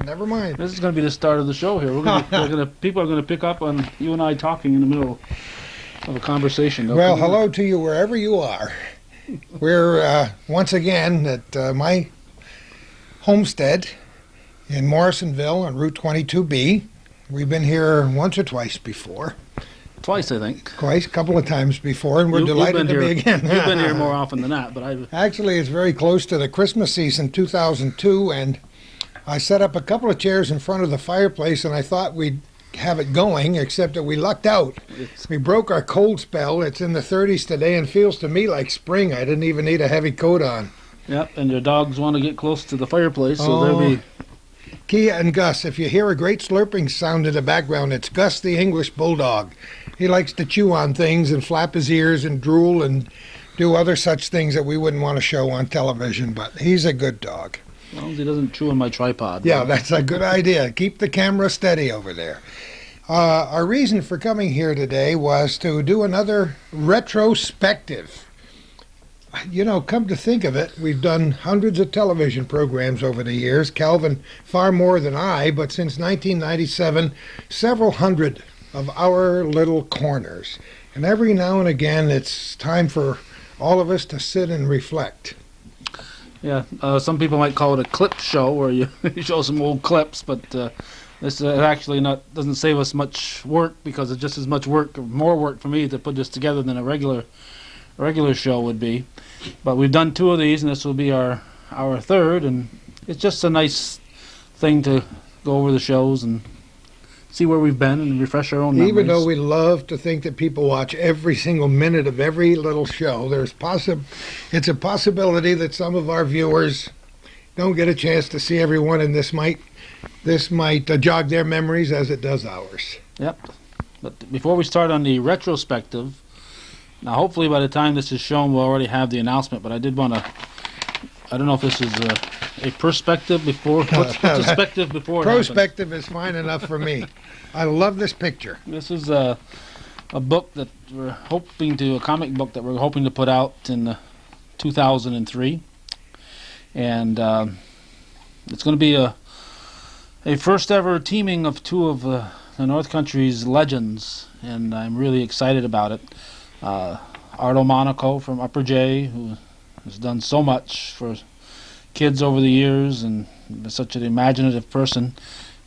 Never mind. This is going to be the start of the show here. People are going to pick up on you and I talking in the middle of a conversation. Well, hello to you wherever you are. We're once again at my homestead in Morrisonville on Route 22B. We've been here once or twice before. Twice, I think. Twice, a couple of times before, and we're delighted to be again. You've been here more often than that, but Actually, it's very close to the Christmas season, 2002, and I set up a couple of chairs in front of the fireplace, and I thought we'd have it going, except that we lucked out. We broke our cold spell. It's in the 30s today and feels to me like spring. I didn't even need a heavy coat on. Yep, and your dogs want to get close to the fireplace, so they'll be... Kia and Gus, if you hear a great slurping sound in the background, it's Gus the English Bulldog. He likes to chew on things and flap his ears and drool and do other such things that we wouldn't want to show on television, but he's a good dog. As long as he doesn't chew on my tripod. Yeah, that's a good idea. Keep the camera steady over there. Our reason for coming here today was to do another retrospective. You know, come to think of it, we've done hundreds of television programs over the years. Calvin far more than I, but since 1997, several hundred of our little corners. And every now and again, it's time for all of us to sit and reflect. Yeah, some people might call it a clip show, where you show some old clips, but this actually doesn't save us much work, because it's just as much work, or more work for me to put this together than a regular show would be. But we've done two of these, and this will be our third, and it's just a nice thing to go over the shows and see where we've been and refresh our own memories. Even though we love to think that people watch every single minute of every little show, it's a possibility that some of our viewers don't get a chance to see everyone, and this might jog their memories as it does ours. Yep. But before we start on the retrospective, now hopefully by the time this is shown we'll already have the announcement, but I did want to, I don't know if this is a perspective before, what's perspective before it Prospective is fine enough for me. I love this picture. This is a book that a comic book that we're hoping to put out in 2003. And it's going to be a first ever teaming of two of the North Country's legends, and I'm really excited about it. Arto Monaco from Upper J, who has done so much for kids over the years and is such an imaginative person,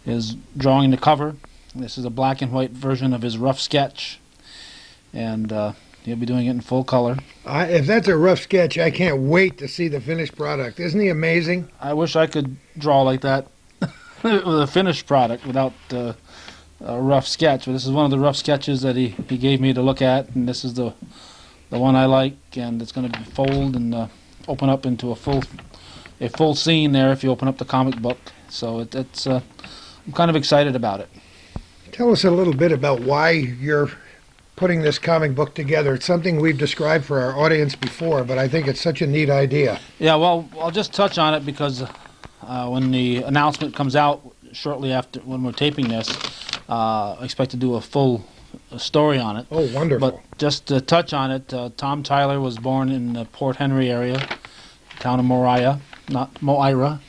is drawing the cover. This is a black and white version of his rough sketch, and he'll be doing it in full color. If that's a rough sketch, I can't wait to see the finished product. Isn't he amazing? I wish I could draw like that with a finished product without a rough sketch, but this is one of the rough sketches that he gave me to look at, and this is the one I like, and it's going to fold and open up into a full scene there if you open up the comic book. So I'm kind of excited about it. Tell us a little bit about why you're putting this comic book together. It's something we've described for our audience before, but I think it's such a neat idea. Yeah, well, I'll just touch on it because when the announcement comes out shortly after when we're taping this, I expect to do a full story on it. Oh, wonderful. But just to touch on it, Tom Tyler was born in the Port Henry area, town of Moriah, not Moira,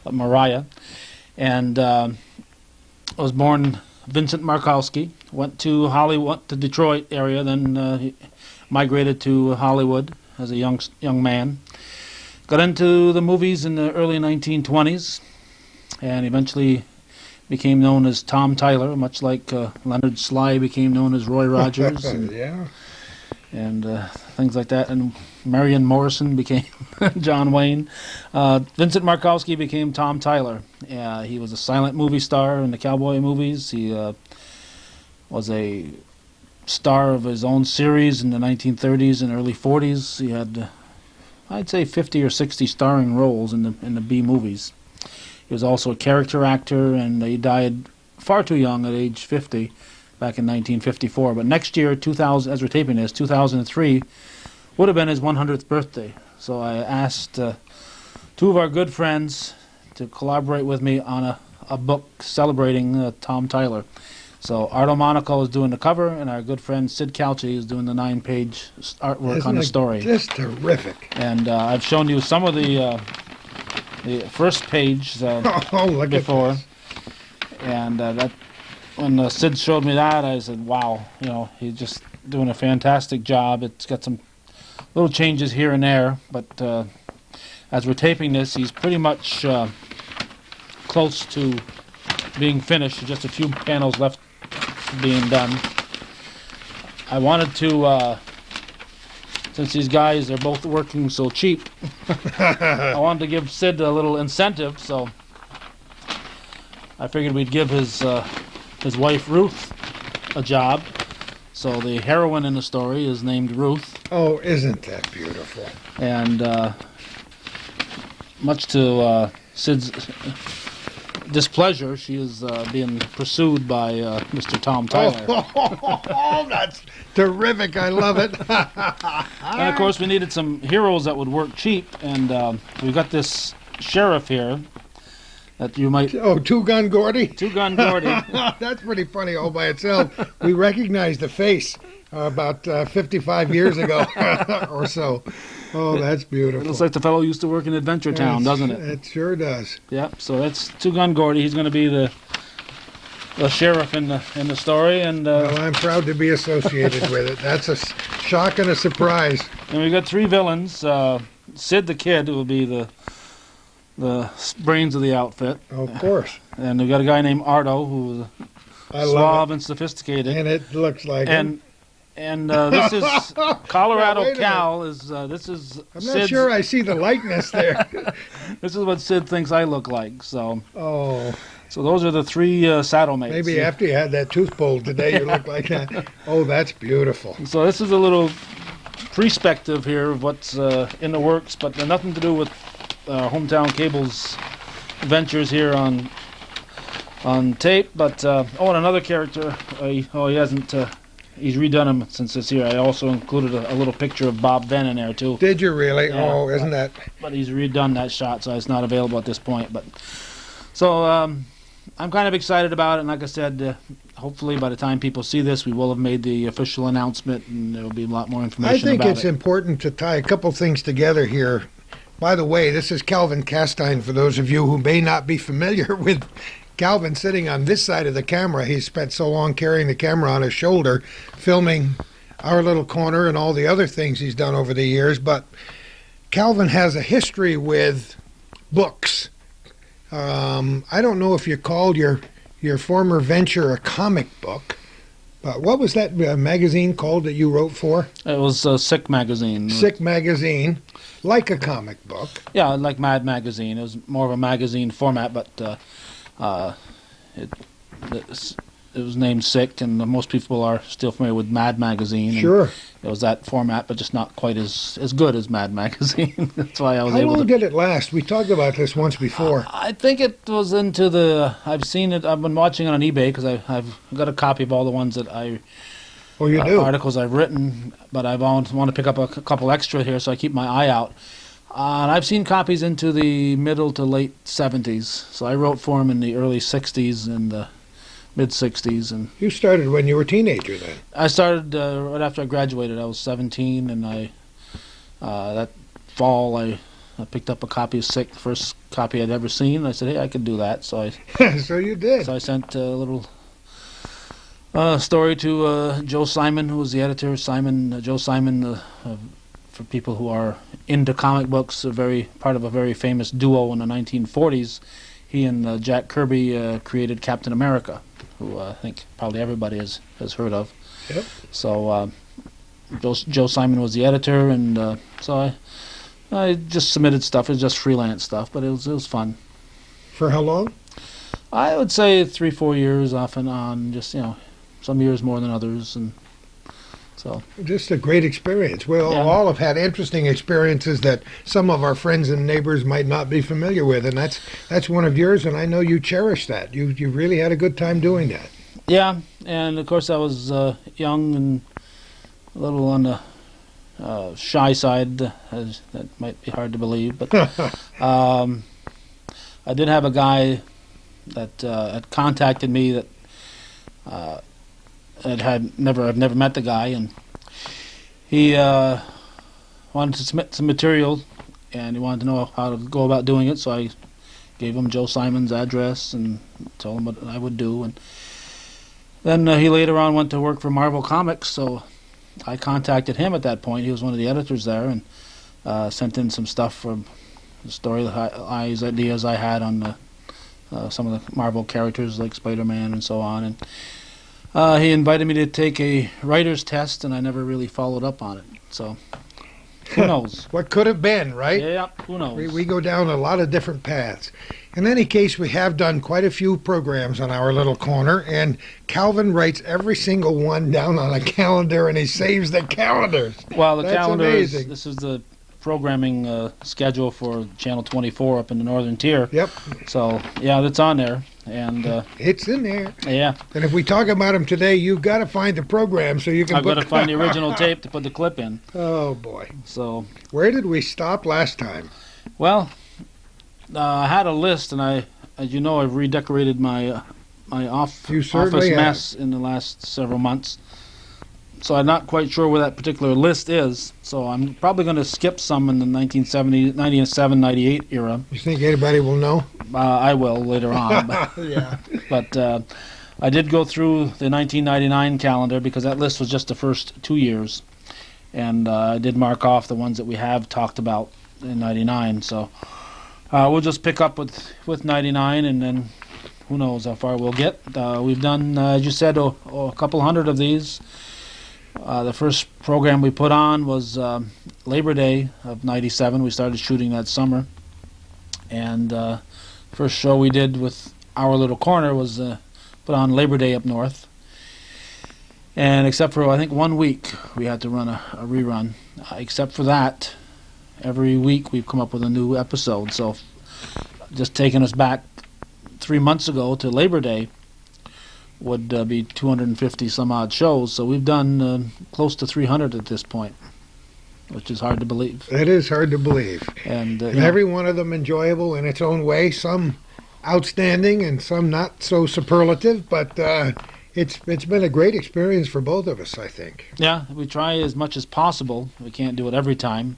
but Moriah. And was born Vincent Markowski, went to Detroit area, then he migrated to Hollywood as a young man. Got into the movies in the early 1920s, and eventually became known as Tom Tyler, much like Leonard Sly became known as Roy Rogers. Yeah. And things like that. And Marion Morrison became John Wayne. Vincent Markowski became Tom Tyler. He was a silent movie star in the cowboy movies. He was a star of his own series in the 1930s and early 40s. He had, I'd say, 50 or 60 starring roles in the B movies. He was also a character actor, and he died far too young at age 50 back in 1954. But next year, 2000, as we're taping this, 2003, would have been his 100th birthday. So I asked two of our good friends to collaborate with me on a book celebrating Tom Tyler. So Arto Monaco is doing the cover, and our good friend Sid Calci is doing the 9-page artwork on the story. Just terrific. And I've shown you some of the the first page Oh, look before, at this. and that when Sid showed me that, I said, "Wow, he's just doing a fantastic job." It's got some little changes here and there, but as we're taping this, he's pretty much close to being finished. Just a few panels left being done. I wanted to, since these guys are both working so cheap, I wanted to give Sid a little incentive, so I figured we'd give his wife Ruth a job. So the heroine in the story is named Ruth. Oh, isn't that beautiful? And much to Sid's displeasure, she is being pursued by Mr. Tom Tyler. Oh, that's terrific. I love it. And of course, we needed some heroes that would work cheap, and we got this sheriff here that you might... Oh, Two-Gun Gordie? Two-Gun Gordie. That's pretty funny all by itself. We recognized the face about 55 years ago or so. Oh, that's beautiful. It looks like the fellow used to work in Adventure Town, doesn't it? It sure does. Yep. So that's Two-Gun Gordie. He's going to be the sheriff in the story, and Well, I'm proud to be associated with it. That's a shock and a surprise. and we got three villains. Sid the Kid, who will be the brains of the outfit, Of course. and we got a guy named Ardo, who's I suave love and sophisticated, it. And it looks like him. and this is Colorado Now, wait a Cal. This is I'm not Sid's, sure I see the likeness there. This is what Sid thinks I look like. So Oh, those are the three saddle mates. maybe after you had that tooth pulled today, you look like that. Oh, that's beautiful. So this is a little perspective here of what's in the works, but nothing to do with Hometown Cable's ventures here on tape. But and another character. He hasn't. He's redone him since this year. I also included a little picture of Bob Venn in there too. Did you really? Yeah, Oh, isn't that? But he's redone that shot, so it's not available at this point. But so I'm kind of excited about it, and like I said, hopefully by the time people see this, we will have made the official announcement, and there will be a lot more information. I think about it's it. important to tie a couple things together here. By the way, this is Calvin Castine, for those of you who may not be familiar with Calvin sitting on this side of the camera. He spent so long carrying the camera on his shoulder, filming our little corner and all the other things he's done over the years. But Calvin has a history with books. I don't know if you called your former venture a comic book, but what was that magazine called that you wrote for? It was Sick Magazine. Sick Magazine, like a comic book. Yeah, like Mad Magazine. It was more of a magazine format, but it was named Sick, and most people are still familiar with Mad Magazine. Sure. It was that format, but just not quite as good as Mad Magazine. That's why I was How able long to... did it last? We talked about this once before. I think it was into the... I've seen it. I've been watching it on eBay because I've got a copy of all the ones that Oh, you do? articles I've written, but I want to pick up a couple extra here, so I keep my eye out. And I've seen copies into the middle to late 70s. So I wrote for him in the early 60s and the mid 60s. And You started when you were a teenager then. I started right after I graduated. I was 17, and that fall I picked up a copy of Sick, the first copy I'd ever seen. I said, hey, I could do that. So So you did. I sent a little story to Joe Simon, who was the editor. Joe Simon, for people who are into comic books, part of a very famous duo in the 1940s. He and Jack Kirby created Captain America, who I think probably everybody has heard of. Yep. So Joe Simon was the editor, and so I just submitted stuff. It was just freelance stuff, but it was fun. For how long? I would say 3-4 years off and on, just some years more than others, and so. Just a great experience. We all have had interesting experiences that some of our friends and neighbors might not be familiar with, and that's one of yours, and I know you cherish that. You really had a good time doing that. Yeah, and of course I was young and a little on the shy side, as that might be hard to believe, but I did have a guy that had contacted me that I've never met the guy, and he wanted to submit some material and he wanted to know how to go about doing it. So I gave him Joe Simon's address and told him what I would do. And then he later on went to work for Marvel Comics, so I contacted him at that point. He was one of the editors there, and sent in some stuff from the story ideas I had on some of the Marvel characters like Spider-Man and so on. And he invited me to take a writer's test, and I never really followed up on it. So who knows? What could have been, right? Yeah, who knows? We go down a lot of different paths. In any case, we have done quite a few programs on our little corner, and Calvin writes every single one down on a calendar, and he saves the calendars. Well, the That's calendar amazing. this is the programming schedule for Channel 24 up in the Northern Tier. Yep, So, yeah, that's on there. And, it's in there. yeah, And if we talk about them today, you've got to find the program so you can I've got to find the original tape to put the clip in. Oh, boy. So, Where did we stop last time? well, I had a list, and as you know, I've redecorated my You certainly office have. mess in the last several months. So I'm not quite sure where that particular list is. So I'm probably going to skip some in the 1970, 97, 98 era. You think anybody will know? I will later on. Yeah. But I did go through the 1999 calendar because that list was just the first 2 years. And I did mark off the ones that we have talked about in 99. So we'll just pick up with 99, and then who knows how far we'll get. We've done, as you said, a couple hundred of these. The first program we put on was Labor Day of 97. We started shooting that summer. And first show we did with Our Little Corner was put on Labor Day up north. And except for, I think, 1 week, we had to run a rerun. Except for that, every week we've come up with a new episode. So just taking us back 3 months ago to Labor Day would be 250 some odd shows. So we've done close to 300 at this point, which is hard to believe. It is hard to believe. And And every one of them enjoyable in its own way, some outstanding and some not so superlative, but it's been a great experience for both of us, I think. yeah, we try as much as possible. We can't do it every time,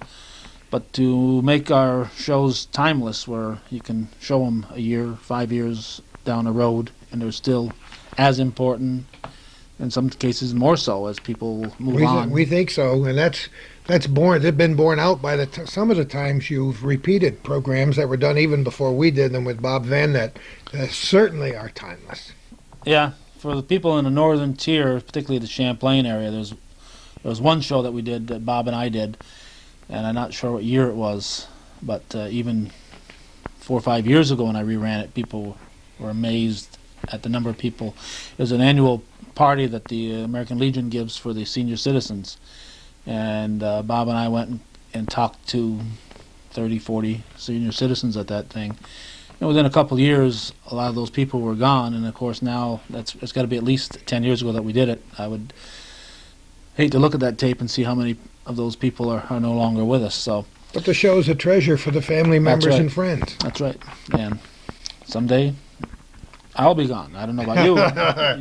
but to make our shows timeless, where you can show them a year, 5 years down the road, and they're still as important, in some cases more so, as people move on. We think so, and that's born. They've been borne out by some of the times you've repeated programs that were done even before we did them with Bob Venn that certainly are timeless. Yeah, for the people in the Northern Tier, particularly the Champlain area, there was one show that we did, that Bob and I did, and I'm not sure what year it was, but even 4 or 5 years ago when I reran it, people were amazed at the number of people. It was an annual party that the American Legion gives for the senior citizens, and Bob and I went and talked to 30, 40 senior citizens at that thing. And within a couple of years, a lot of those people were gone, and of course now it's got to be at least 10 years ago that we did it. I would hate to look at that tape and see how many of those people are no longer with us. So, But the show's a treasure for the family members right. and friends. that's right. And someday I'll be gone. I don't know about you.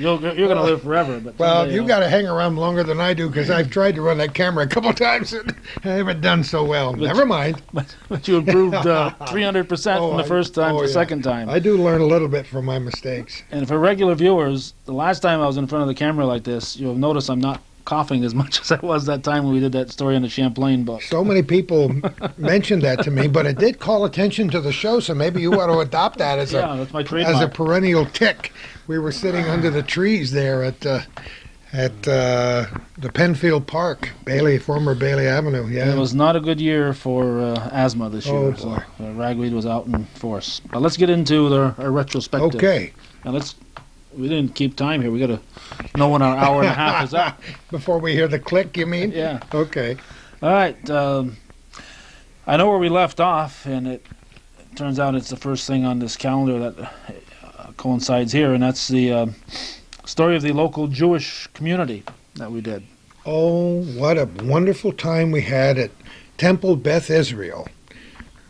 You're going to live forever. But Well, someday, you got to hang around longer than I do because I've tried to run that camera a couple times and I haven't done so well. Never mind. But you improved 300% Oh, from the first time to the yeah. second time. I do learn a little bit from my mistakes. And for regular viewers, the last time I was in front of the camera like this, you'll notice I'm not coughing as much as I was that time when we did that story in the Champlain book. So many people mentioned that to me, but it did call attention to the show, so maybe you ought to adopt that as Yeah, that's my as a trademark. perennial tick. We were sitting under the trees there at the Penfield Park, former Bailey Avenue. Yeah, It was not a good year for asthma this year. Oh, so boy. ragweed was out in force. But let's get into our retrospective. okay. Now we didn't keep time here. We got to know when our hour and a half is up. Before we hear the click, you mean? Yeah. Okay. All right. I know where we left off, and it turns out it's the first thing on this calendar that coincides here, and that's the story of the local Jewish community that we did. Oh, what a wonderful time we had at Temple Beth Israel,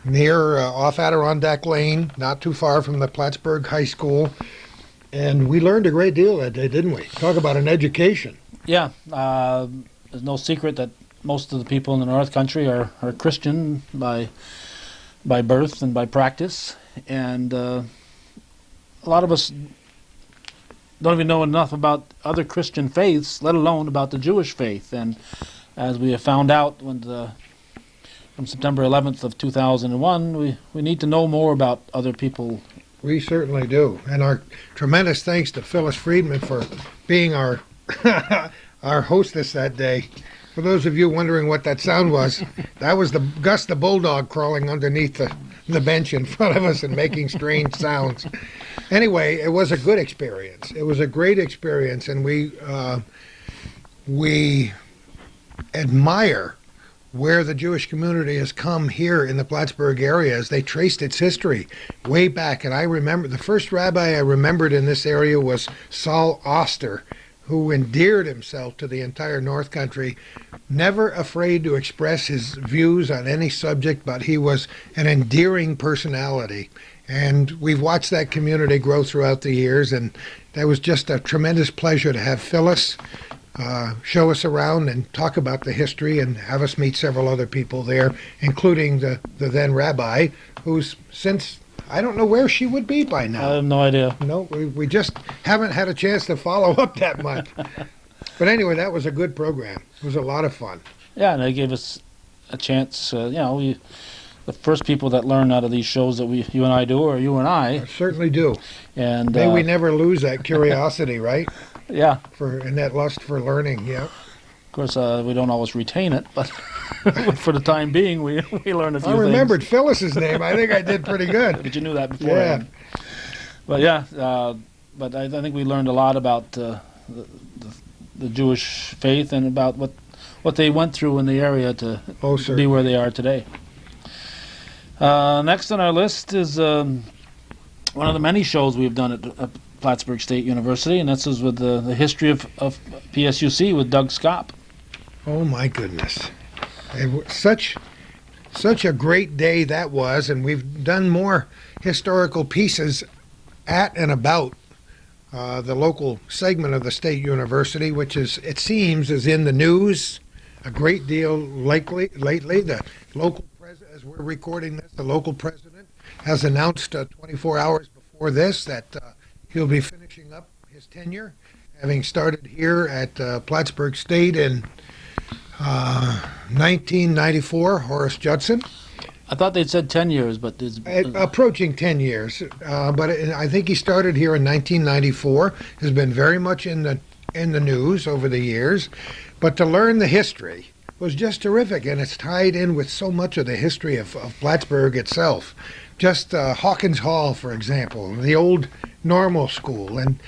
near off Adirondack Lane, not too far from the Plattsburgh High School. And we learned a great deal that day, didn't we? Talk about an education. Yeah. There's no secret that most of the people in the North Country are Christian by by birth and by practice, and a lot of us don't even know enough about other Christian faiths, let alone about the Jewish faith. And as we have found out from September 11th of 2001, we need to know more about other people. We certainly do. And our tremendous thanks to Phyllis Friedman for being our our hostess that day. For those of you wondering what that sound was, that was Gus the Bulldog crawling underneath the bench in front of us and making strange sounds. Anyway, it was a good experience. It was a great experience, and we admire where the Jewish community has come here in the Plattsburgh area as they traced its history way back. And I remember the first rabbi I remembered in this area was Saul Oster, who endeared himself to the entire North Country, never afraid to express his views on any subject, but he was an endearing personality. And we've watched that community grow throughout the years, and that was just a tremendous pleasure to have Phyllis show us around and talk about the history and have us meet several other people there, including the then rabbi, who's since, I don't know where she would be by now. I have no idea. No, we just haven't had a chance to follow up that much. But anyway, that was a good program. It was a lot of fun. Yeah, and they gave us a chance. The first people that learn out of these shows that you and I do are you and I. I certainly do. And may we never lose that curiosity, right? Yeah. And that lust for learning, yeah. Of course, we don't always retain it, but for the time being, we learn a few things. I remembered Phyllis's name. I think I did pretty good. But you knew that before. Yeah. But but I think we learned a lot about the Jewish faith and about what they went through in the area to be where they are today. Next on our list is one of the many shows we've done at Plattsburgh State University, and this is with the history of PSUC with Doug Scott. Oh my goodness. It was such a great day that was, and we've done more historical pieces at and about the local segment of the State University, which it seems is in the news a great deal lately. The local president, as we're recording this, the local president has announced 24 hours before this that he'll be finishing up his tenure, having started here at Plattsburgh State in 1994, Horace Judson. I thought they'd said 10 years, but it's approaching 10 years. But I think he started here in 1994. Has been very much in the news over the years. But to learn the history was just terrific, and it's tied in with so much of the history of Plattsburgh itself. Just Hawkins Hall, for example, the old normal school. And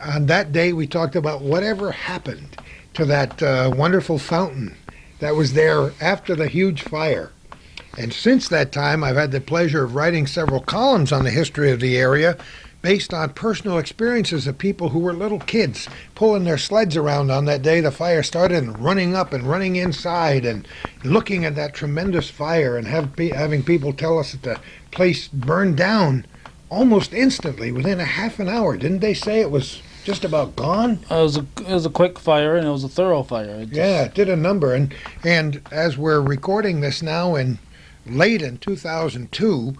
on that day, we talked about whatever happened to that wonderful fountain that was there after the huge fire. And since that time, I've had the pleasure of writing several columns on the history of the area based on personal experiences of people who were little kids pulling their sleds around on that day the fire started and running up and running inside and looking at that tremendous fire and having people tell us that the place burned down almost instantly within a half an hour. Didn't they say it was just about gone? It was a quick fire, and it was a thorough fire. It did a number. And as we're recording this now late in 2002,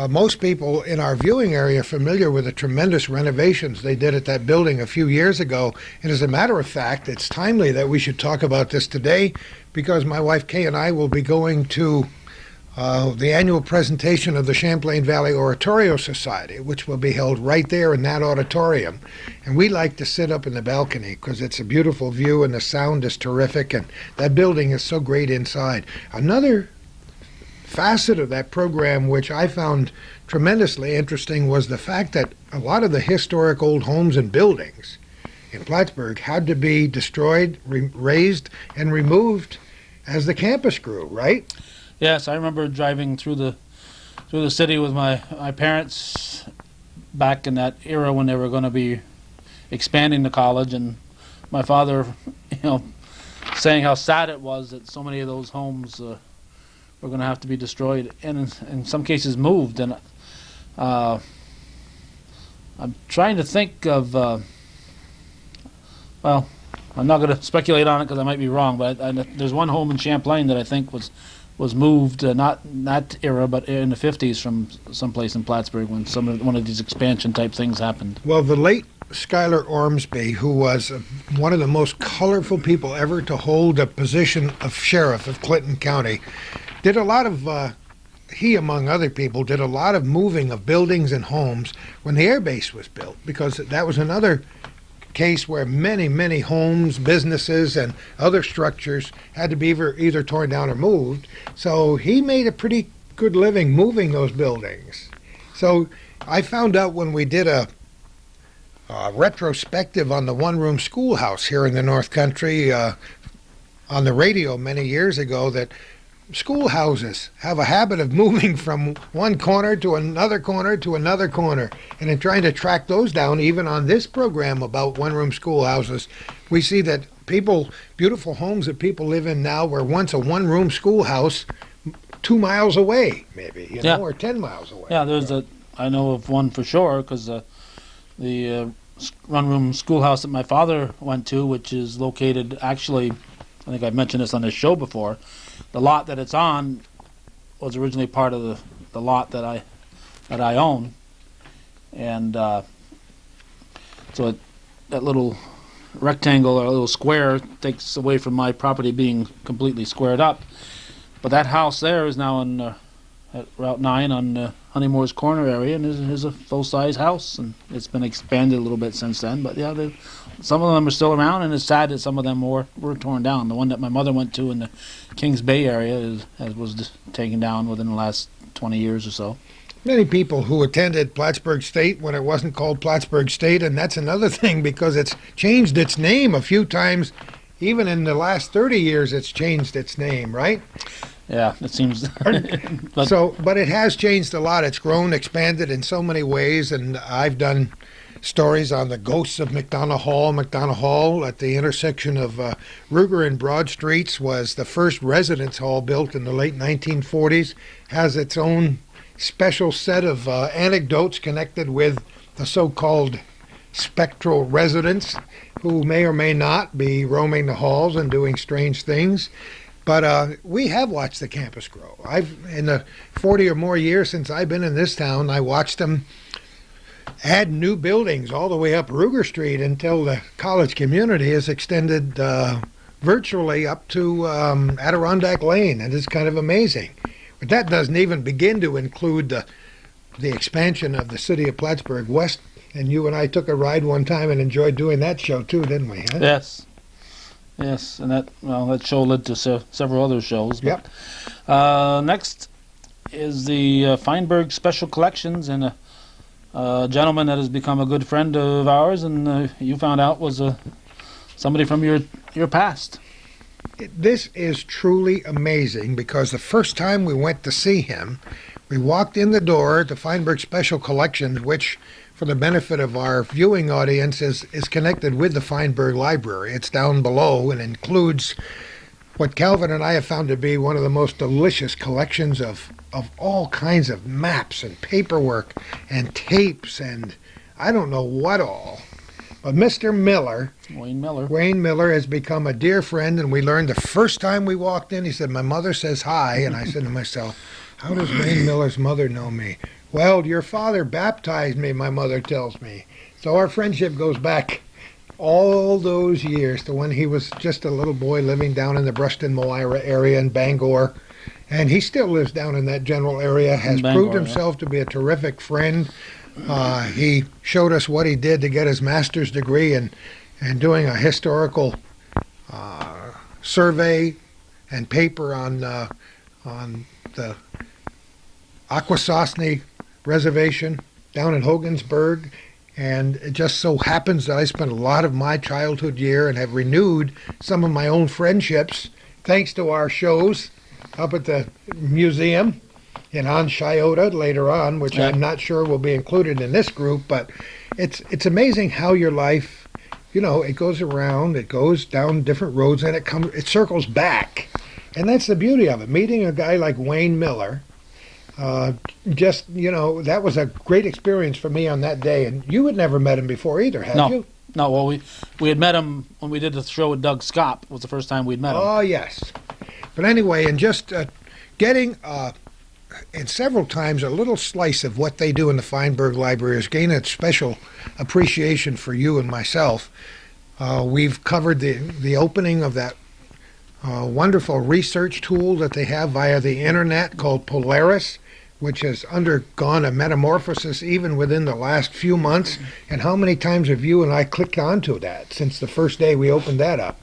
most people in our viewing area are familiar with the tremendous renovations they did at that building a few years ago. And as a matter of fact, it's timely that we should talk about this today because my wife Kay and I will be going to the annual presentation of the Champlain Valley Oratorio Society, which will be held right there in that auditorium. And we like to sit up in the balcony because it's a beautiful view and the sound is terrific, and that building is so great inside. Another facet of that program, which I found tremendously interesting, was the fact that a lot of the historic old homes and buildings in Plattsburgh had to be destroyed, razed, and removed as the campus grew, right? Yes, I remember driving through the city with my parents back in that era when they were going to be expanding the college, and my father, saying how sad it was that so many of those homes were going to have to be destroyed and in some cases moved. And I'm trying to think of, I'm not going to speculate on it because I might be wrong, but there's one home in Champlain that I think was was moved, not that era, but in the 50s from someplace in Plattsburgh when one of these expansion type things happened. Well, the late Schuyler Ormsby, who was one of the most colorful people ever to hold a position of sheriff of Clinton County, did a lot of, he among other people, did a lot of moving of buildings and homes when the air base was built, because that was another case where many, many homes, businesses, and other structures had to be either torn down or moved. So he made a pretty good living moving those buildings. So I found out when we did a retrospective on the one-room schoolhouse here in the North Country on the radio many years ago that schoolhouses have a habit of moving from one corner to another corner to another corner. And in trying to track those down, even on this program about one-room schoolhouses, we see that beautiful homes that people live in now were once a one-room schoolhouse 2 miles away, maybe, you know, or 10 miles away. Yeah, I know of one for sure, because the one-room schoolhouse that my father went to, which is located, actually, I think I've mentioned this on this show before, the lot that it's on was originally part of the lot that I own, and so that little rectangle or little square takes away from my property being completely squared up. But that house there is now at Route 9 on Honeymoor's Corner area, and is a full-size house, and it's been expanded a little bit since then. But yeah, some of them are still around, and it's sad that some of them were torn down. The one that my mother went to in the Kings Bay area was taken down within the last 20 years or so. Many people who attended Plattsburgh State when it wasn't called Plattsburgh State, and that's another thing because it's changed its name a few times. Even in the last 30 years, it's changed its name, right? Yeah, it seems. But it has changed a lot. It's grown, expanded in so many ways, and I've done stories on the ghosts of McDonough Hall. McDonough Hall at the intersection of Ruger and Broad Streets was the first residence hall built in the late 1940s, has its own special set of anecdotes connected with the so-called spectral residents who may or may not be roaming the halls and doing strange things. But we have watched the campus grow. In the 40 or more years since I've been in this town, I watched them add new buildings all the way up Ruger Street until the college community is extended virtually up to Adirondack Lane, and it's kind of amazing. But that doesn't even begin to include the expansion of the city of Plattsburgh West. And you and I took a ride one time and enjoyed doing that show too, didn't we? Huh? Yes, and that show led to several other shows. But, yep. Next is the Feinberg Special Collections, and a gentleman that has become a good friend of ours, and you found out was somebody from your past. This is truly amazing because the first time we went to see him, we walked in the door to Feinberg Special Collections, which, for the benefit of our viewing audience, is connected with the Feinberg Library. It's down below and includes what Calvin and I have found to be one of the most delicious collections of all kinds of maps and paperwork and tapes and I don't know what all. But Mr. Miller, Wayne Miller has become a dear friend, and we learned the first time we walked in, he said, "My mother says hi," and I said to myself, how does Wayne Miller's mother know me? Well, your father baptized me, my mother tells me. So our friendship goes back all those years to when he was just a little boy living down in the Bruston-Moira area in Bangor. And he still lives down in that general area, has proved himself to be a terrific friend. He showed us what he did to get his master's degree and doing a historical survey and paper on the Akwesasne Reservation down in Hogansburg. And it just so happens that I spent a lot of my childhood year and have renewed some of my own friendships thanks to our shows up at the museum in Chiota later on, which I'm not sure will be included in this group. But it's amazing how your life, it goes around, it goes down different roads, and it circles back. And that's the beauty of it. Meeting a guy like Wayne Miller, that was a great experience for me on that day. And you had never met him before either, had you? No, well, we had met him when we did the show with Doug Scott. Was the first time we'd met him. Oh, yes. But anyway, and just getting and several times a little slice of what they do in the Feinberg Library has gained a special appreciation for you and myself. We've covered the opening of that wonderful research tool that they have via the internet called Polaris, which has undergone a metamorphosis even within the last few months. And how many times have you and I clicked onto that since the first day we opened that up?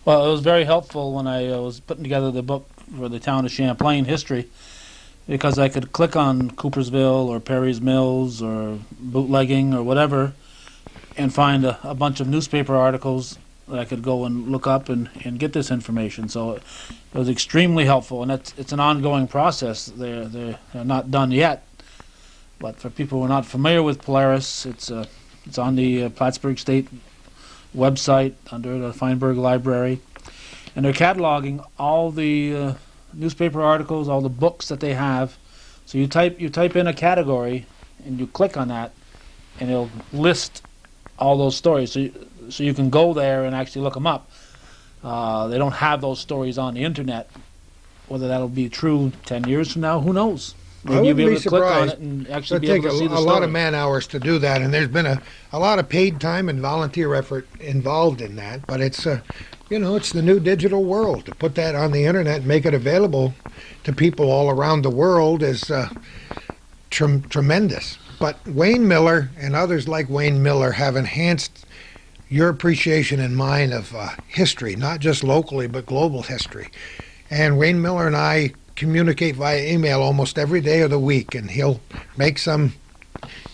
Well, it was very helpful when I was putting together the book for the town of Champlain history, because I could click on Coopersville or Perry's Mills or bootlegging or whatever and find a bunch of newspaper articles that I could go and look up and get this information. So it was extremely helpful, and it's an ongoing process. They're not done yet, but for people who are not familiar with Polaris, it's on the Plattsburgh State website under the Feinberg Library, and they're cataloging all the newspaper articles, all the books that they have. So you type in a category and you click on that, and it'll list all those stories. So you can go there and actually look them up. They don't have those stories on the internet. Whether that'll be true 10 years from now, who knows? I wouldn't be surprised. Click on it and actually be able to see the a lot of man hours to do that, and there's been a lot of paid time and volunteer effort involved in that. But it's it's the new digital world. To put that on the internet and make it available to people all around the world is tremendous. But Wayne Miller and others like Wayne Miller have enhanced your appreciation and mine of history, not just locally but global history. And Wayne Miller and I communicate via email almost every day of the week, and he'll make some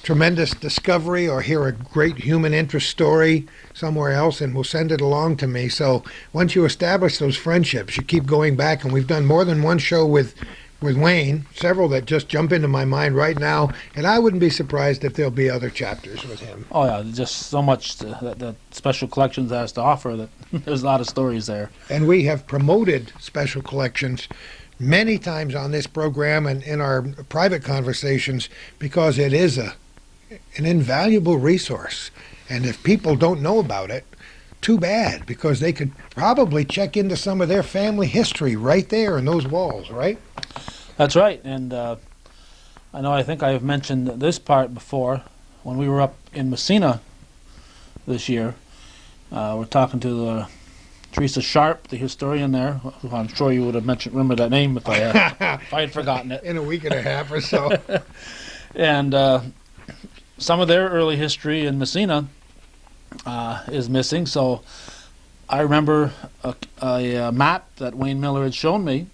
tremendous discovery or hear a great human interest story somewhere else, and will send it along to me. So once you establish those friendships, you keep going back, and we've done more than one show with Wayne, several that just jump into my mind right now, and I wouldn't be surprised if there'll be other chapters with him. Oh yeah, just so much that Special Collections has to offer that there's a lot of stories there. And we have promoted Special Collections many times on this program and in our private conversations, because it is an invaluable resource. And if people don't know about it, too bad, because they could probably check into some of their family history right there in those walls, right? That's right. And I think I've mentioned this part before. When we were up in Messina this year, we're talking to Teresa Sharp, the historian there. I'm sure you would have remember that name if I had forgotten it. In a week and a half or so. And some of their early history in Messina is missing. So I remember a map that Wayne Miller had shown me,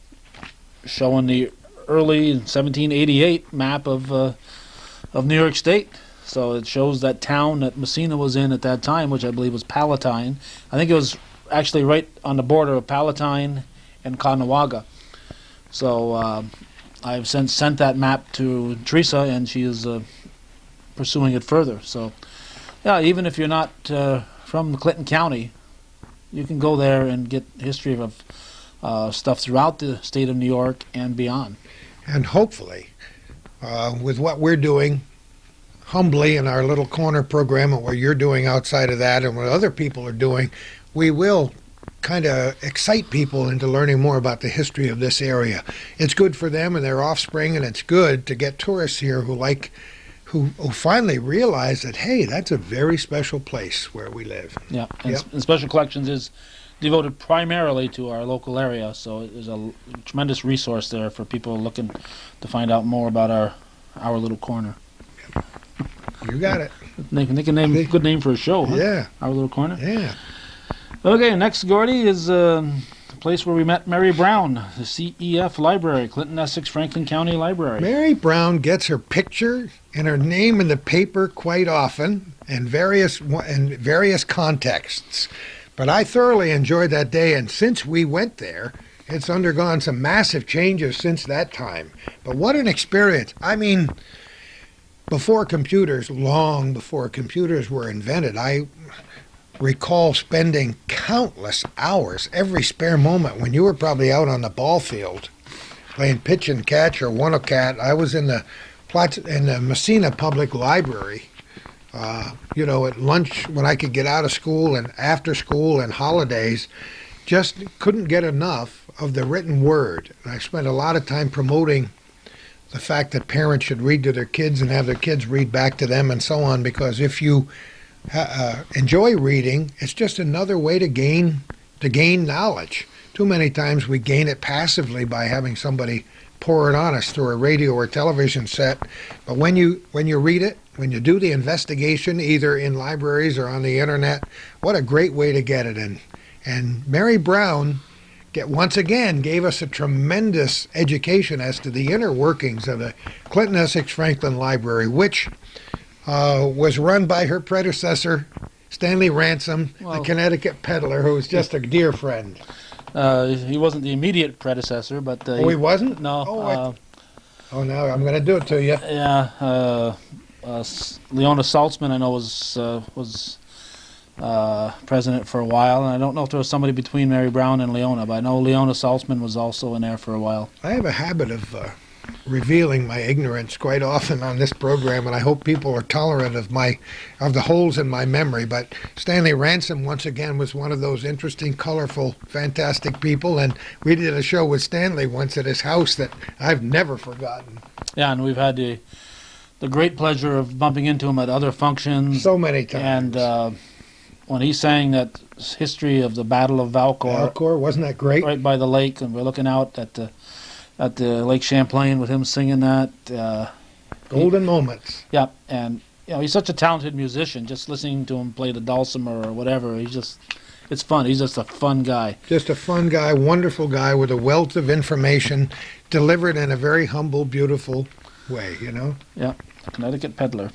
showing the early 1788 map of New York State. So it shows that town that Messina was in at that time, which I believe was Palatine. I think it was actually right on the border of Palatine and Caughnawaga. So I've since sent that map to Teresa, and she is pursuing it further. So yeah, even if you're not from Clinton County, you can go there and get history of stuff throughout the state of New York and beyond. And hopefully, with what we're doing humbly in our little corner program, and what you're doing outside of that, and what other people are doing, we will kind of excite people into learning more about the history of this area. It's good for them and their offspring, and it's good to get tourists here who finally realize that, hey, that's a very special place where we live. Yeah, and Special Collections is devoted primarily to our local area, so there's a tremendous resource there for people looking to find out more about our little corner. You got it. Good name for a show, huh? Yeah. Our Little Corner. Yeah. Okay, next, Gordie, is the place where we met Mary Brown, the CEF Library, Clinton, Essex, Franklin County Library. Mary Brown gets her picture and her name in the paper quite often in various contexts. But I thoroughly enjoyed that day, and since we went there, it's undergone some massive changes since that time. But what an experience. I mean, long before computers were invented, I recall spending countless hours every spare moment when you were probably out on the ball field playing pitch and catch or one-a-cat. I was in the Messina Public Library, at lunch when I could get out of school and after school and holidays. Just couldn't get enough of the written word. And I spent a lot of time promoting the fact that parents should read to their kids and have their kids read back to them and so on, because if you enjoy reading, it's just another way to gain knowledge. Too many times we gain it passively by having somebody pour it on us through a radio or television set. But when you read it, when you do the investigation, either in libraries or on the internet, what a great way to get it in. And Mary Brown once again gave us a tremendous education as to the inner workings of the Clinton Essex Franklin Library, which was run by her predecessor, Stanley Ranks, a Connecticut peddler who was just a dear friend. He wasn't the immediate predecessor, but... he wasn't? No. Now I'm going to do it to you. Yeah. Leona Saltzman, I know, was president for a while, and I don't know if there was somebody between Mary Brown and Leona, but I know Leona Saltzman was also in there for a while. I have a habit of revealing my ignorance quite often on this program, and I hope people are tolerant of the holes in my memory. But Stanley Ranks, once again, was one of those interesting, colorful, fantastic people, and we did a show with Stanley once at his house that I've never forgotten. Yeah, and we've had the great pleasure of bumping into him at other functions. So many times. And when he sang that history of the Battle of Valcour, wasn't that great? Right by the lake, and we're looking out at the Lake Champlain with him singing that. Golden moments. Yeah, and he's such a talented musician. Just listening to him play the dulcimer or whatever, it's fun. He's just a fun guy. Just a fun guy, wonderful guy with a wealth of information, delivered in a very humble, beautiful way. Yeah, Connecticut peddler.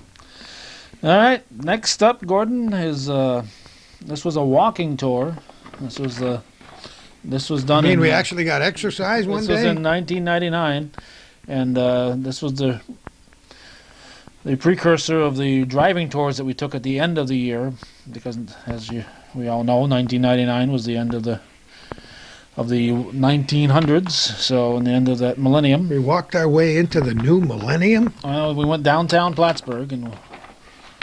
All right, next up, Gordon, is this was a walking tour. This was done. I mean, we actually got exercise one day? This was in 1999, and this was the precursor of the driving tours that we took at the end of the year, because, as we all know, 1999 was the end of the 1900s, so in the end of that millennium. We walked our way into the new millennium? Well, we went downtown Plattsburgh and walked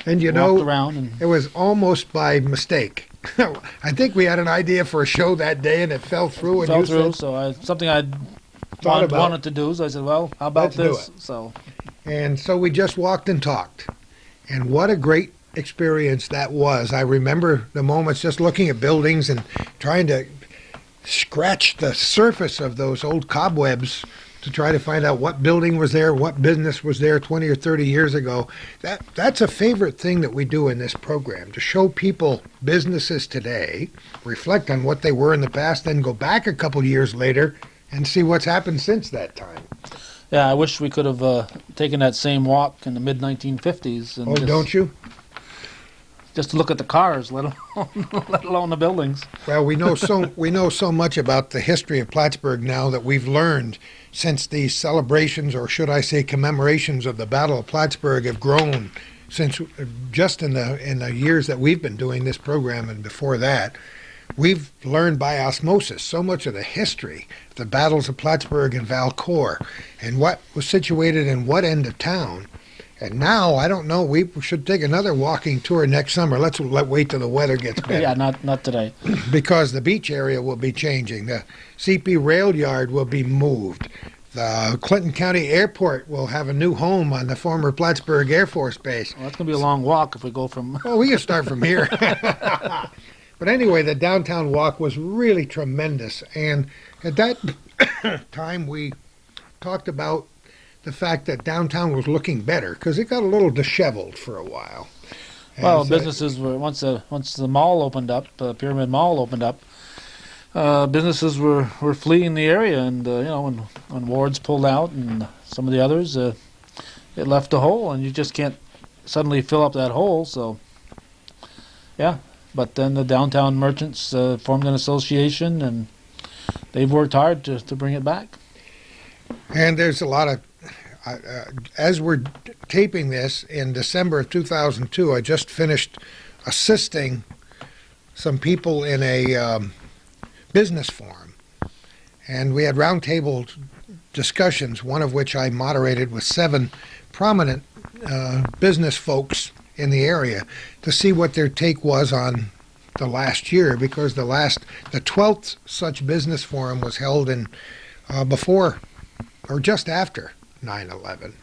around. And it was almost by mistake. I think we had an idea for a show that day, and it fell through. Something I'd wanted to do. So I said, "Well, how about this?" So we just walked and talked, and what a great experience that was. I remember the moments just looking at buildings and trying to scratch the surface of those old cobwebs to try to find out what building was there, what business was there 20 or 30 years ago. That's a favorite thing that we do in this program, to show people businesses today, reflect on what they were in the past, then go back a couple years later and see what's happened since that time. Yeah, I wish we could have taken that same walk in the mid-1950s. And don't you? Just to look at the cars, let alone the buildings. Well, we know so much about the history of Plattsburgh now that we've learned since these celebrations, or should I say commemorations, of the Battle of Plattsburgh have grown since just in the years that we've been doing this program, and before that. We've learned by osmosis so much of the history, the battles of Plattsburgh and Valcour, and what was situated in what end of town. And now, I don't know, we should take another walking tour next summer. Let's wait till the weather gets better. Yeah, not today. Because the beach area will be changing. The CP rail yard will be moved. The Clinton County Airport will have a new home on the former Plattsburgh Air Force Base. Well, that's going to be a long walk if we go from... Well, we can start from here. But anyway, the downtown walk was really tremendous. And at that time, we talked about the fact that downtown was looking better, because it got a little disheveled for a while. Well, businesses were, once the mall opened up, Pyramid Mall opened up, businesses were fleeing the area, and when Ward's pulled out and some of the others, it left a hole, and you just can't suddenly fill up that hole. So, yeah. But then the downtown merchants formed an association, and they've worked hard to bring it back. And there's a lot of, as we're taping this in December of 2002, I just finished assisting some people in a business forum. And we had roundtable discussions, one of which I moderated with 7 prominent business folks in the area, to see what their take was on the last year, because the 12th such business forum was held in before or just after 9/11.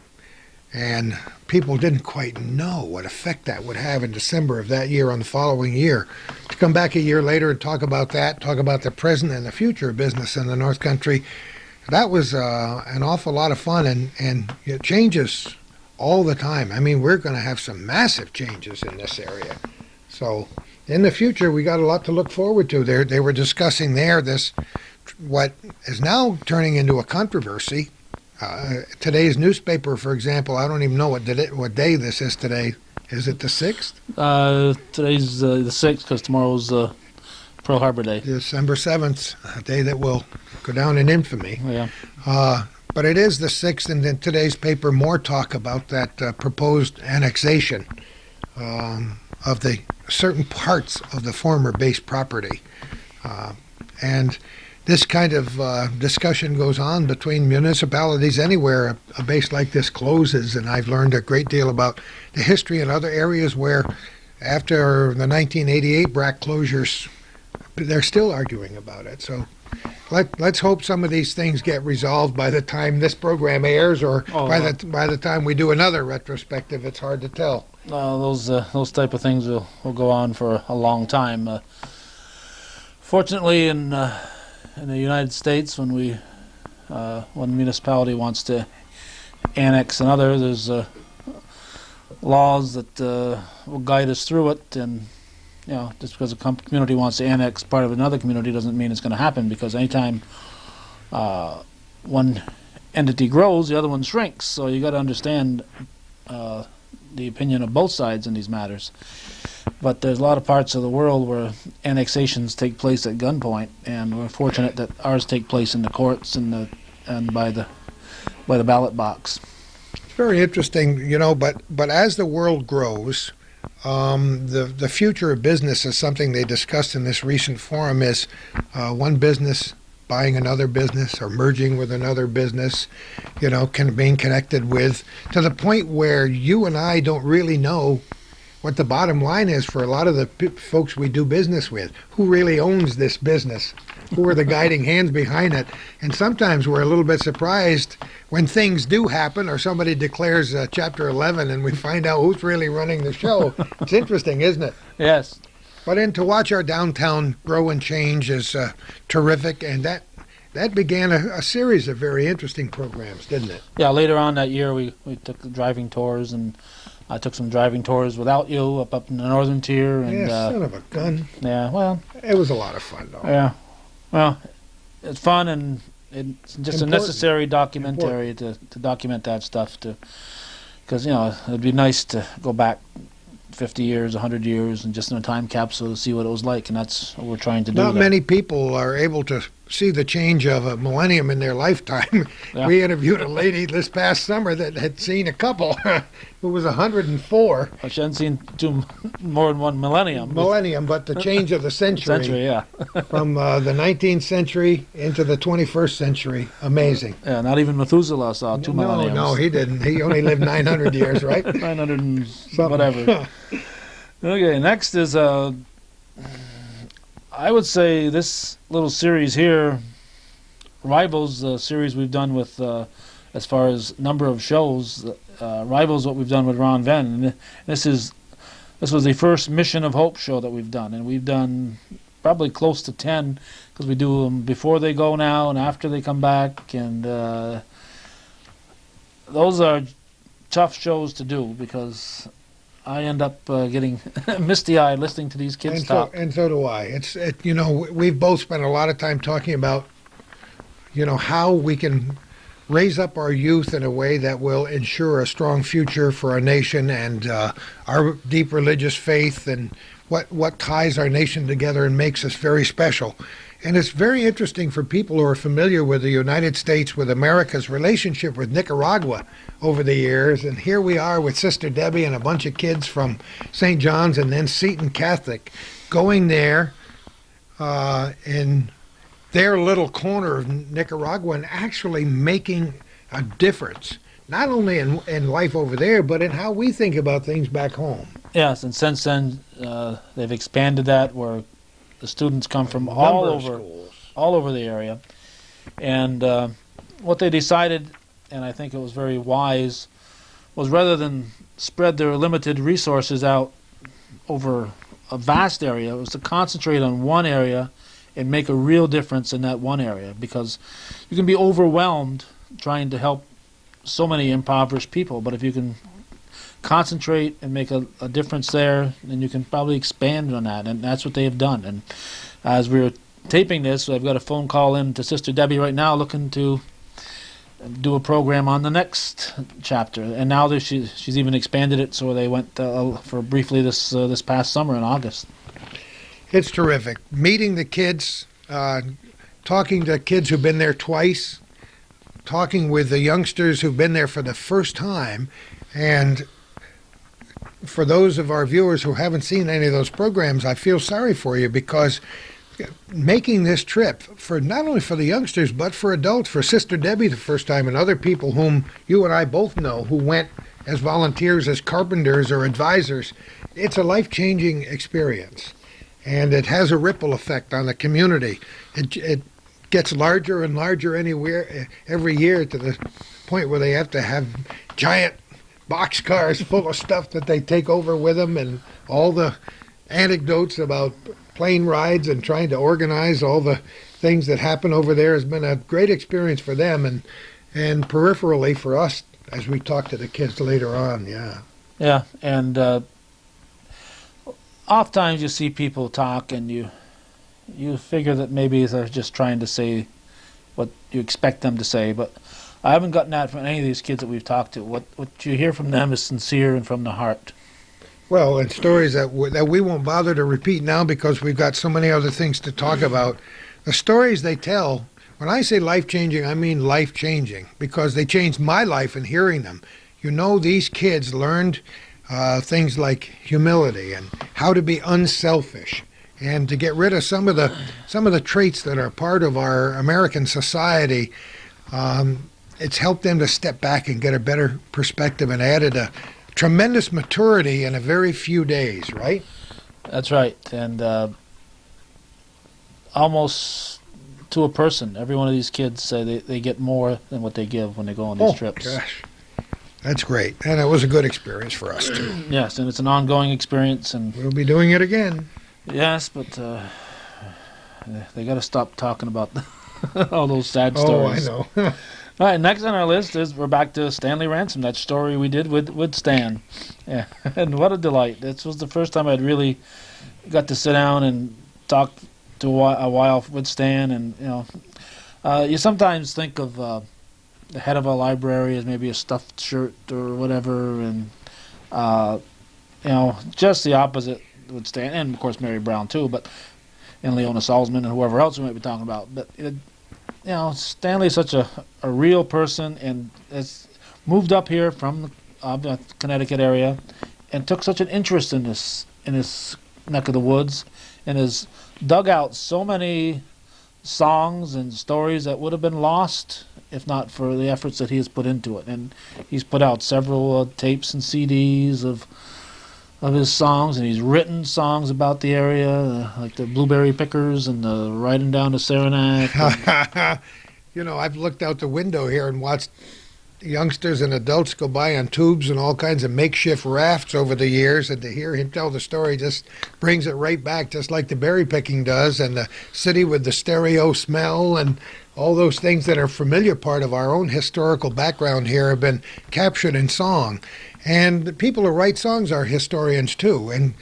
And people didn't quite know what effect that would have in December of that year on the following year. To come back a year later and talk about that, talk about the present and the future of business in the North Country, that was an awful lot of fun, and it changes all the time. I mean, we're going to have some massive changes in this area. So in the future, we got a lot to look forward to. They were discussing there this, what is now turning into a controversy. Today's newspaper, for example, I don't even know what day this is today. Is it the 6th? Today's the 6th, because tomorrow's Pearl Harbor Day. December 7th, a day that will go down in infamy. Yeah. But it is the 6th, and in today's paper, more talk about that proposed annexation of the certain parts of the former base property. And this kind of discussion goes on between municipalities anywhere a base like this closes, and I've learned a great deal about the history in other areas where, after the 1988 BRAC closures, they're still arguing about it. So let's hope some of these things get resolved by the time this program airs, or by the time we do another retrospective. It's hard to tell. Those type of things will go on for a long time. Fortunately, in the United States, when a municipality wants to annex another, there's laws that will guide us through it. And just because a community wants to annex part of another community doesn't mean it's going to happen, because anytime one entity grows, the other one shrinks. So you got to understand the opinion of both sides in these matters. But there's a lot of parts of the world where annexations take place at gunpoint, and we're fortunate that ours take place in the courts and by the ballot box. It's very interesting, but as the world grows, the future of business is something they discussed in this recent forum, is one business buying another business or merging with another business, being connected with, to the point where you and I don't really know what the bottom line is for a lot of the folks we do business with. Who really owns this business? Who are the guiding hands behind it? And sometimes we're a little bit surprised when things do happen, or somebody declares Chapter 11, and we find out who's really running the show. It's interesting, isn't it? Yes. But to watch our downtown grow and change is terrific, and that began a series of very interesting programs, didn't it? Yeah, later on that year we took driving tours, and I took some driving tours without you up in the northern tier. And, son of a gun. Yeah, well. It was a lot of fun, though. Yeah. Well, it's fun, and it's just a necessary documentary to document that stuff, because, it'd be nice to go back 50 years, 100 years, and just in a time capsule to see what it was like, and that's what we're trying to do. Not many people are able to see the change of a millennium in their lifetime. Yeah. We interviewed a lady this past summer that had seen a couple who was 104. Well, she hadn't seen more than one millennium. But the change of the century. Yeah. From the 19th century into the 21st century. Amazing. Yeah, not even Methuselah saw two millenniums. No, he didn't. He only lived 900 years, right? 900 and whatever. Okay, next is I would say this little series here rivals the series we've done with, as far as number of shows, rivals what we've done with Ron Venn. And this was the first Mission of Hope show that we've done, and we've done probably close to 10, because we do them before they go now and after they come back, and those are tough shows to do, because I end up getting misty-eyed listening to these kids talk. And so do I. We've both spent a lot of time talking about, how we can raise up our youth in a way that will ensure a strong future for our nation, and our deep religious faith, and what ties our nation together and makes us very special. And it's very interesting for people who are familiar with the United States, with America's relationship with Nicaragua over the years. And here we are with Sister Debbie and a bunch of kids from St. John's and then Seton Catholic going there in their little corner of Nicaragua and actually making a difference, not only in life over there, but in how we think about things back home. Yes, and since then they've expanded that where the students come from Schools. all over the area. And what they decided, and I think it was very wise, was rather than spread their limited resources out over a vast area, was to concentrate on one area and make a real difference in that one area, because you can be overwhelmed trying to help so many impoverished people, but if you can concentrate and make a difference there, then you can probably expand on that, and that's what they have done. And as we were taping this, I've got a phone call in to Sister Debbie right now looking to do a program on the next chapter, and now that she's even expanded it, so they went for briefly this past summer in August. It's terrific. Meeting the kids, talking to kids who've been there twice, talking with the youngsters who've been there for the first time, and for those of our viewers who haven't seen any of those programs, I feel sorry for you, because making this trip, for not only for the youngsters but for adults, for Sister Debbie the first time, and other people whom you and I both know who went as volunteers, as carpenters or advisors, it's a life-changing experience, and it has a ripple effect on the community. It gets larger and larger every year, to the point where they have to have giant boxcars full of stuff that they take over with them, and all the anecdotes about plane rides and trying to organize all the things that happen over there has been a great experience for them, and peripherally for us as we talk to the kids later on. Yeah, and oftentimes you see people talk and you figure that maybe they're just trying to say what you expect them to say, but I haven't gotten that from any of these kids that we've talked to. What you hear from them is sincere and from the heart. Well, and stories that we won't bother to repeat now because we've got so many other things to talk about. The stories they tell, when I say life-changing, I mean life-changing, because they changed my life in hearing them. You know, these kids learned things like humility and how to be unselfish, and to get rid of some of the traits that are part of our American society. It's helped them to step back and get a better perspective, and added a tremendous maturity in a very few days, right? That's right, and almost to a person, every one of these kids say they get more than what they give when they go on these trips. Gosh, that's great, and it was a good experience for us too. Yes, and it's an ongoing experience, and we'll be doing it again. Yes, but they got to stop talking about all those sad stories. Oh, I know. All right, next on our list is we're back to Stanley Ranks, that story we did with Stan. Yeah, and what a delight. This was the first time I'd really got to sit down and talk to a while with Stan. And, you sometimes think of the head of a library as maybe a stuffed shirt or whatever, and, just the opposite with Stan, and, of course, Mary Brown, too, and Leona Salzman and whoever else we might be talking about. But Stanley's such a real person, and has moved up here from the Connecticut area, and took such an interest in this neck of the woods, and has dug out so many songs and stories that would have been lost if not for the efforts that he has put into it. And he's put out several tapes and CDs of his songs, and he's written songs about the area, like the Blueberry Pickers and the Riding Down to Saranac. I've looked out the window here and watched youngsters and adults go by on tubes and all kinds of makeshift rafts over the years, and to hear him tell the story just brings it right back, just like the berry picking does, and the city with the stereo smell and all those things that are familiar part of our own historical background here have been captured in song. And the people who write songs are historians too, and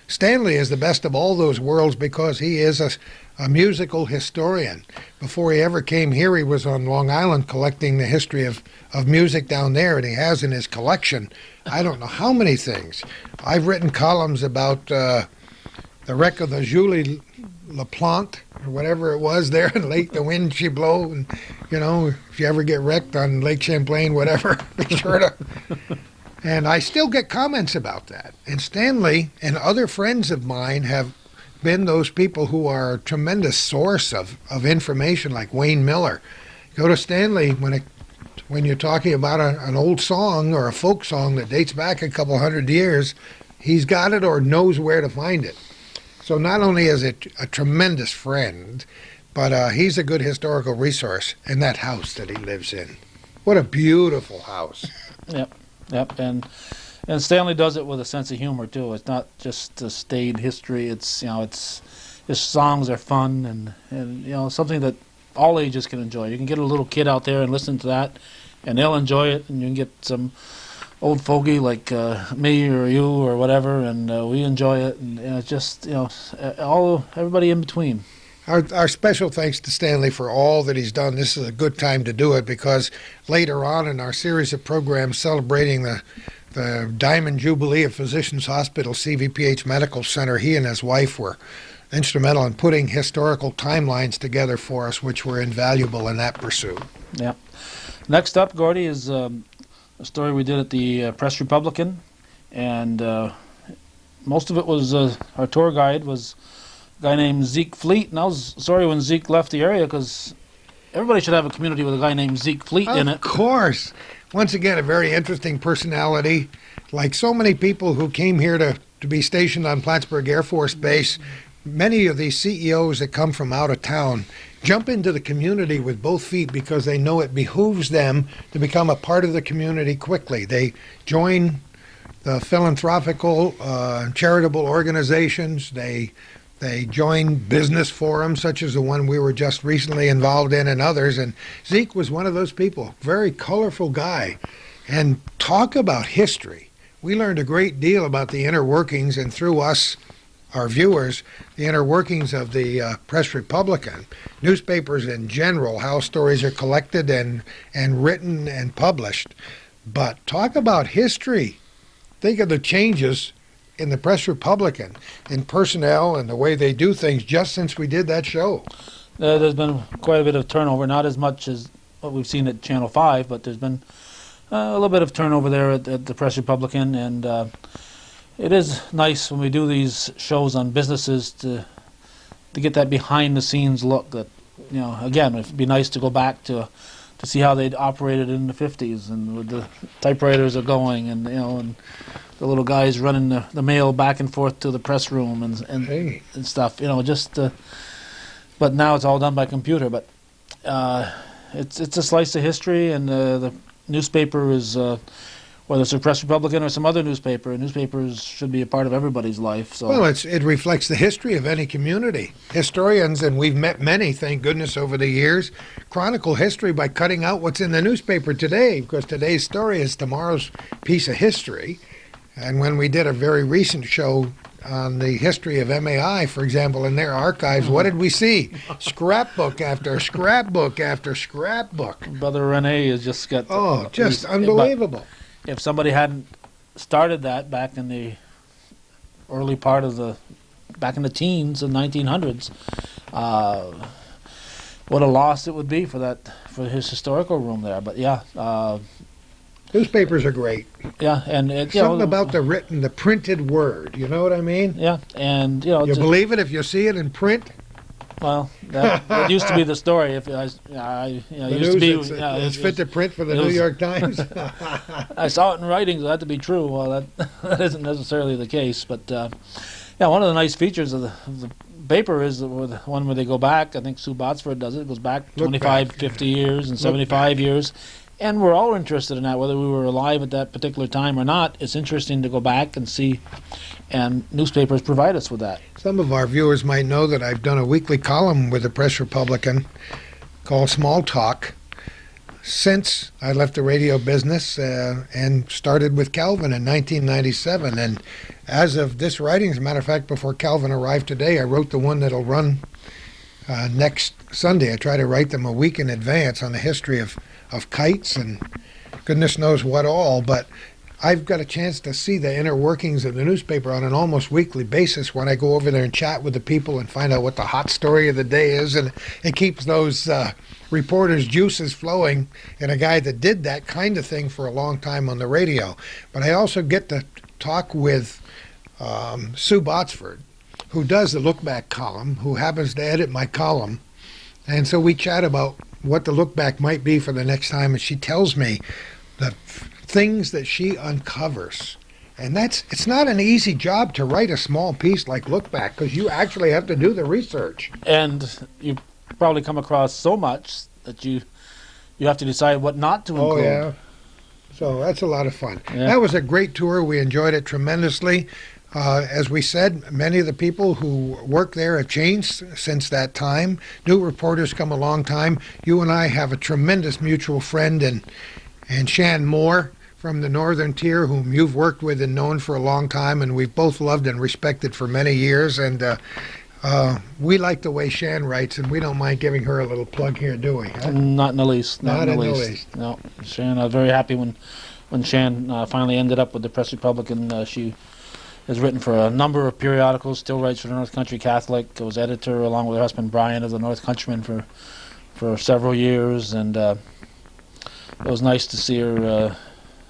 Stanley is the best of all those worlds because he is a musical historian. Before he ever came here, he was on Long Island collecting the history of music down there, and he has in his collection, I don't know how many things. I've written columns about the wreck of the Julie LaPlante, or whatever it was there in Lake the Wind She Blow, and if you ever get wrecked on Lake Champlain, whatever, be sure to. And I still get comments about that. And Stanley and other friends of mine have been those people who are a tremendous source of information, like Wayne Miller. Go to Stanley when when you're talking about an old song or a folk song that dates back a couple hundred years, he's got it or knows where to find it. So not only is it a tremendous friend, but he's a good historical resource in that house that he lives in. What a beautiful house. Yep, and Stanley does it with a sense of humor too. It's not just a staid history. It's his songs are fun and something that all ages can enjoy. You can get a little kid out there and listen to that, and they'll enjoy it. And you can get some old fogey like me or you or whatever, and we enjoy it. And it's just everybody in between. Our special thanks to Stanley for all that he's done. This is a good time to do it because later on in our series of programs celebrating the Diamond Jubilee of Physicians Hospital CVPH Medical Center, he and his wife were instrumental in putting historical timelines together for us, which were invaluable in that pursuit. Yeah. Next up, Gordie, is a story we did at the Press Republican, and most of it was our tour guide was a guy named Zeke Fleet, and I was sorry when Zeke left the area because everybody should have a community with a guy named Zeke Fleet in it. Of course. Once again, a very interesting personality. Like so many people who came here to be stationed on Plattsburgh Air Force Base, many of these CEOs that come from out of town jump into the community with both feet because they know it behooves them to become a part of the community quickly. They join the philanthropical, charitable organizations. They join business forums such as the one we were just recently involved in and others. And Zeke was one of those people, very colorful guy. And talk about history. We learned a great deal about the inner workings, and through us, our viewers, the inner workings of the Press Republican, newspapers in general, how stories are collected and written and published. But talk about history. Think of the changes in the Press Republican, in personnel and the way they do things just since we did that show. There's been quite a bit of turnover, not as much as what we've seen at Channel 5, but there's been a little bit of turnover there at the Press Republican, and it is nice when we do these shows on businesses to get that behind-the-scenes look. That again, it'd be nice to go back to see how they'd operated in the 50s and with the typewriters are going, and and the little guys running the mail back and forth to the press room and stuff. But now it's all done by computer. But it's a slice of history, and the newspaper is. Whether it's a Press Republican or some other newspaper, newspapers should be a part of everybody's life. So. Well, it reflects the history of any community. Historians, and we've met many, thank goodness, over the years, chronicle history by cutting out what's in the newspaper today, because today's story is tomorrow's piece of history. And when we did a very recent show on the history of MAI, for example, in their archives, what did we see? Scrapbook after scrapbook after scrapbook. Brother Rene has just got... just unbelievable. If somebody hadn't started that back in the early part of back in the teens and 1900s, what a loss it would be for his historical room there. But yeah, newspapers are great. Yeah, and something about the printed word. You know what I mean? Yeah, and you believe it if you see it in print. Well, that used to be the story. If used to be, it's fit to print for the New York Times. I saw it in writing, so that to be true. Well, that isn't necessarily the case, but one of the nice features of the paper is the one where they go back. I think Sue Botsford does it. It goes back 25, 50 years and 75 years. And we're all interested in that, whether we were alive at that particular time or not. It's interesting to go back and see, and newspapers provide us with that. Some of our viewers might know that I've done a weekly column with the Press Republican called Small Talk since I left the radio business and started with Calvin in 1997. And as of this writing, as a matter of fact, before Calvin arrived today, I wrote the one that'll run next Sunday. I try to write them a week in advance on the history of kites and goodness knows what all, but I've got a chance to see the inner workings of the newspaper on an almost weekly basis when I go over there and chat with the people and find out what the hot story of the day is, and it keeps those reporters' juices flowing, and a guy that did that kind of thing for a long time on the radio. But I also get to talk with Sue Botsford, who does the Look Back column, who happens to edit my column, and so we chat about what the look back might be for the next time, and she tells me the things that she uncovers. And it's not an easy job to write a small piece like Look Back, because you actually have to do the research. And you probably come across so much that you have to decide what not to include. Oh, yeah. So that's a lot of fun. Yeah. That was a great tour. We enjoyed it tremendously. As we said, many of the people who work there have changed since that time. New reporters come a long time. You and I have a tremendous mutual friend, and Shan Moore from the Northern Tier, whom you've worked with and known for a long time, and we've both loved and respected for many years. And we like the way Shan writes, and we don't mind giving her a little plug here, do we? Huh? Not in the least. Not in the least. No, Shan. I was very happy when Shan finally ended up with the Press Republican. She has written for a number of periodicals. Still writes for the North Country Catholic. Was editor along with her husband Brian of the North Countryman for several years, and it was nice to see her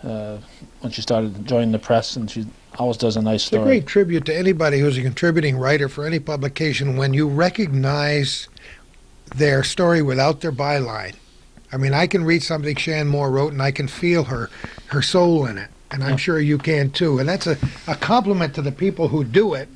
when she started joining the press, and she always does a nice story. It's a great tribute to anybody who's a contributing writer for any publication when you recognize their story without their byline. I mean, I can read something Shan Moore wrote, and I can feel her soul in it, and I'm sure you can too. And that's a compliment to the people who do it,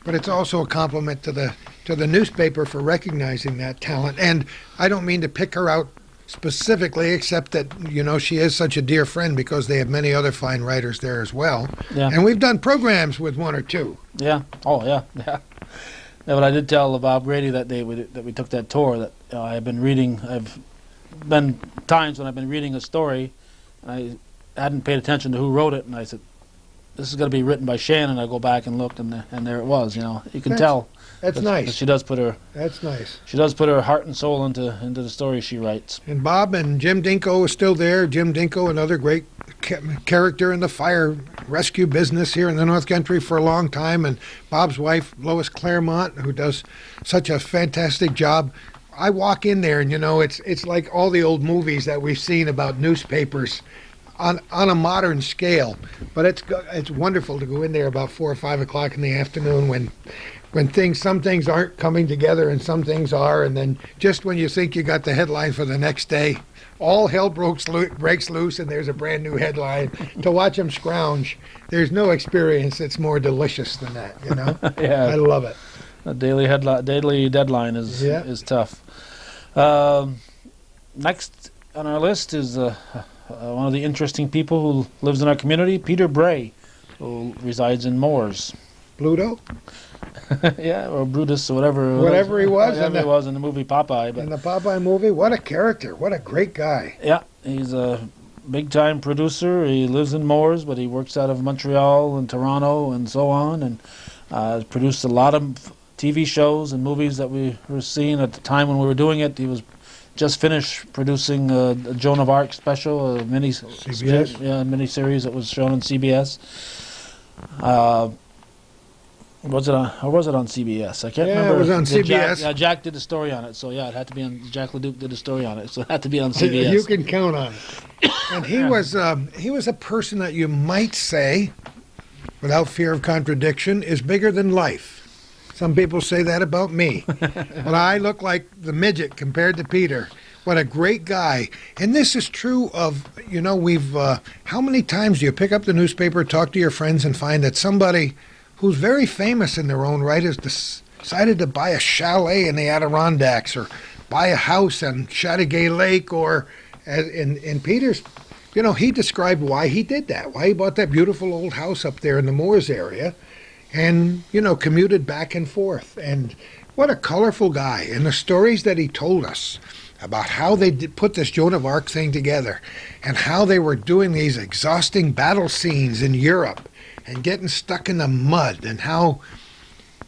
but it's also a compliment to the newspaper for recognizing that talent. And I don't mean to pick her out specifically, except that, you know, she is such a dear friend because they have many other fine writers there as well. Yeah. And we've done programs with one or two. Yeah. Oh, yeah. Yeah. Yeah, but I did tell Bob Grady that day that we took that tour that I've been times when I've been reading a story and I hadn't paid attention to who wrote it, and I said, this is going to be written by Shan, and I go back and looked, and there it was. You know, you can tell. That's nice. She does put her. That's nice. She does put her heart and soul into the story she writes. And Bob and Jim Dinko is still there. Jim Dinko, another great character in the fire rescue business here in the North Country for a long time, and Bob's wife, Lois Claremont, who does such a fantastic job. I walk in there, and you know, it's like all the old movies that we've seen about newspapers on a modern scale. But it's wonderful to go in there about 4 or 5 o'clock in the afternoon when some things aren't coming together and some things are, and then just when you think you got the headline for the next day, all hell breaks loose and there's a brand new headline. To watch them scrounge, there's no experience that's more delicious than that, you know? Yeah. I love it. A daily deadline is tough. Next on our list is one of the interesting people who lives in our community, Peter Bray, who resides in Moores. Pluto? Yeah, or Brutus, or whatever. Whatever he was. Whatever he was in the movie Popeye. But in the Popeye movie, what a character. What a great guy. yeah, he's a big-time producer. He lives in Moores, but he works out of Montreal and Toronto and so on, and has produced a lot of TV shows and movies that we were seeing at the time when we were doing it. He was just finished producing a Joan of Arc special, a mini-series that was shown on CBS. Was it on CBS? I can't remember. Yeah, it was on CBS. Jack did the story on it, so yeah, it had to be on. Jack LeDuc did the story on it, so it had to be on CBS. You can count on it. And he was a person that you might say, without fear of contradiction, is bigger than life. Some people say that about me, but I look like the midget compared to Peter. What a great guy. And this is true of, you know, how many times do you pick up the newspaper, talk to your friends, and find that somebody who's very famous in their own right has decided to buy a chalet in the Adirondacks or buy a house on Chateauguay Lake, or in Peter's, you know, he described why he did that, why he bought that beautiful old house up there in the Moores area and, you know, commuted back and forth. And what a colorful guy. And the stories that he told us about how they put this Joan of Arc thing together and how they were doing these exhausting battle scenes in Europe and getting stuck in the mud, and how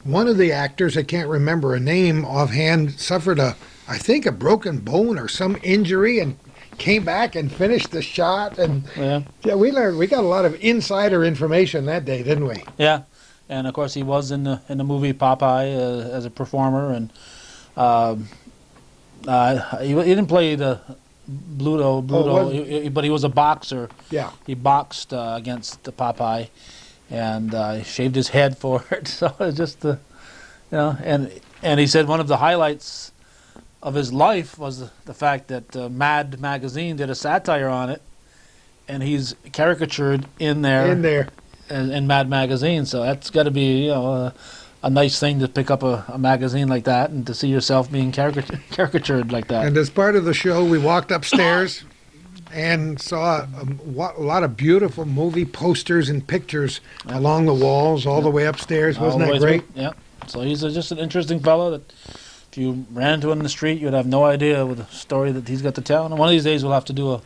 one of the actors, I can't remember a name offhand, suffered I think a broken bone or some injury and came back and finished the shot. And yeah, we got a lot of insider information that day, didn't we? Yeah, and of course he was in the movie Popeye as a performer, and he didn't play the Bluto, but he was a boxer. Yeah, he boxed against the Popeye. And he shaved his head for it. So it's just, and he said one of the highlights of his life was the fact that Mad magazine did a satire on it, and he's caricatured in there In there. in Mad magazine. So that's got to be a nice thing to pick up a magazine like that and to see yourself being caricatured like that. And as part of the show, we walked upstairs and saw a lot of beautiful movie posters and pictures along the walls all the way upstairs. Wasn't that great? Yeah. So he's just an interesting fellow that if you ran into him in the street, you'd have no idea with the story that he's got to tell. And one of these days we'll have to do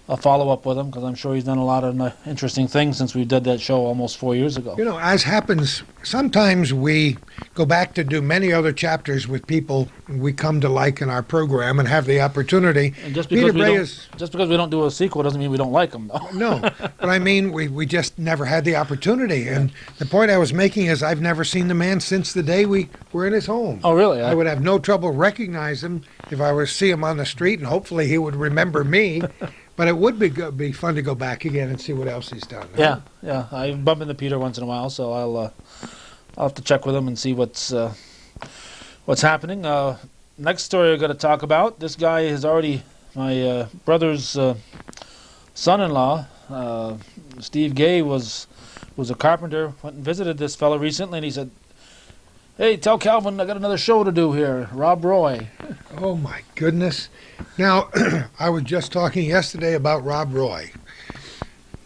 a follow-up with him, because I'm sure he's done a lot of interesting things since we did that show almost 4 years ago. You know, as happens, sometimes we go back to do many other chapters with people we come to like in our program and have the opportunity. And just Peter because, we don't do a sequel doesn't mean we don't like him, though. No, but I mean, we just never had the opportunity. And the point I was making is I've never seen the man since the day we were in his home. Oh, really? I would have no trouble recognizing him if I were to see him on the street, and hopefully he would remember me. But it would be fun to go back again and see what else he's done. Yeah. I bump into Peter once in a while, so I'll have to check with him and see what's happening. Next story I'm going to talk about. This guy is already my brother's son-in-law. Steve Gay was a carpenter. Went and visited this fellow recently, and he said, "Hey, tell Calvin I got another show to do here. Rob Roy." Oh my goodness! Now, I was just talking yesterday about Rob Roy,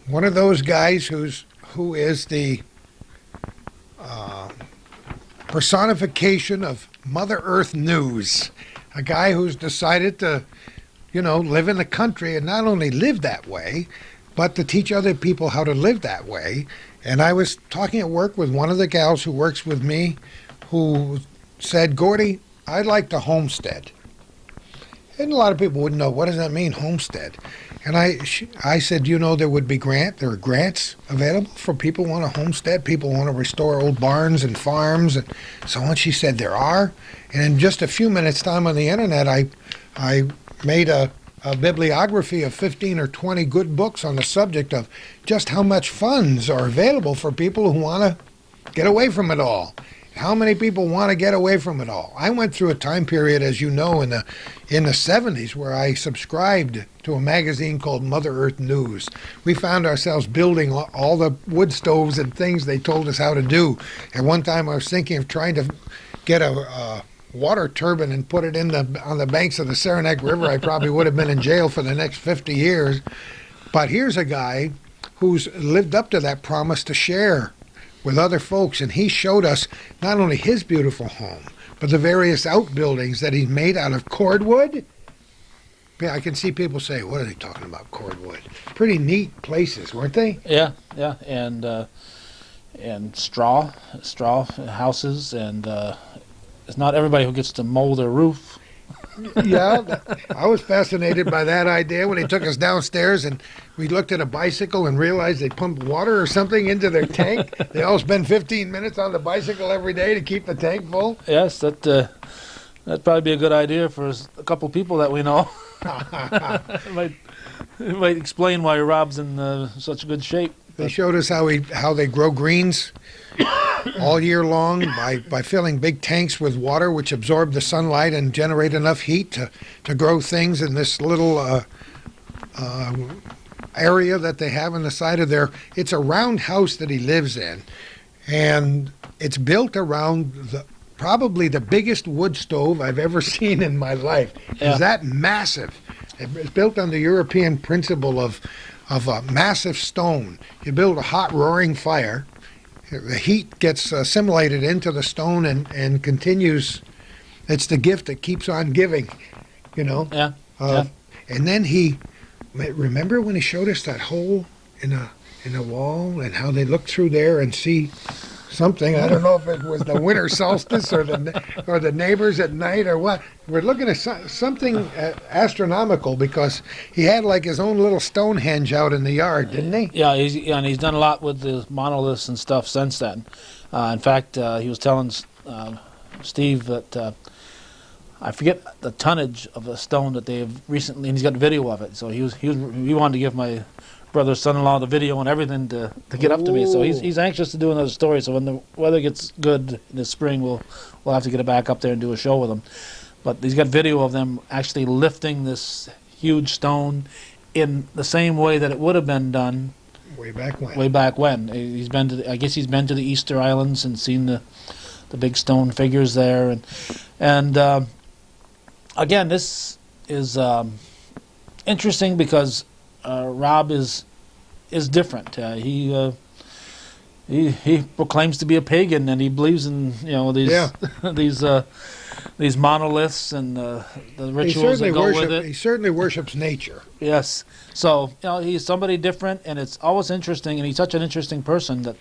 one of those guys who is the personification of Mother Earth news. A guy who's decided to, live in the country and not only live that way, but to teach other people how to live that way. And I was talking at work with one of the gals who works with me, who said, "Gordie, I'd like to homestead." And a lot of people wouldn't know, what does that mean, homestead? And I said, there would be there are grants available for people who want to homestead, people who want to restore old barns and farms and so on. She said there are. And in just a few minutes' time on the internet, I made a bibliography of 15 or 20 good books on the subject of just how much funds are available for people who want to get away from it all. How many people want to get away from it all? I went through a time period, as you know, in the 70s where I subscribed to a magazine called Mother Earth News. We found ourselves building all the wood stoves and things they told us how to do. At one time I was thinking of trying to get a water turbine and put it on the banks of the Saranac River. I probably would have been in jail for the next 50 years. But here's a guy who's lived up to that promise to share with other folks, and he showed us not only his beautiful home, but the various outbuildings that he's made out of cordwood. Yeah, I can see people say, "What are they talking about, cordwood?" Pretty neat places, weren't they? Yeah, and straw houses, and it's not everybody who gets to mold their roof. Yeah, I was fascinated by that idea when he took us downstairs and we looked at a bicycle and realized they pumped water or something into their tank. They all spend 15 minutes on the bicycle every day to keep the tank full. Yes, that'd probably be a good idea for a couple people that we know. It might explain why Rob's in such good shape. They showed us how they grow greens all year long by filling big tanks with water which absorb the sunlight and generate enough heat to grow things in this little area that they have on the side of it's a round house that he lives in, and it's built around probably the biggest wood stove I've ever seen in my life. Yeah. It's that massive. It's built on the European principle of a massive stone. You build a hot roaring fire. The heat gets assimilated into the stone and continues. It's the gift that keeps on giving, Yeah. And then remember when he showed us that hole in the wall and how they look through there and see something. I don't know if it was the winter solstice or the neighbors at night or what. We're looking at something astronomical because he had like his own little Stonehenge out in the yard, didn't he? Yeah, and he's done a lot with the monoliths and stuff since then. In fact, he was telling Steve that I forget the tonnage of the stone that they have recently, and he's got video of it. So he wanted to give my brother's son-in-law the video and everything to get up to me. So he's anxious to do another story. So when the weather gets good in the spring, we'll have to get it back up there and do a show with him. But he's got video of them actually lifting this huge stone in the same way that it would have been done Way back when. way back when. He's been to, I guess he's been to the Easter Islands and seen the big stone figures there, and again, this is interesting because Rob is different. He proclaims to be a pagan, and he believes in these these monoliths and the rituals that go with it. He certainly worships nature. Yes. So, he's somebody different, and it's always interesting, and he's such an interesting person that,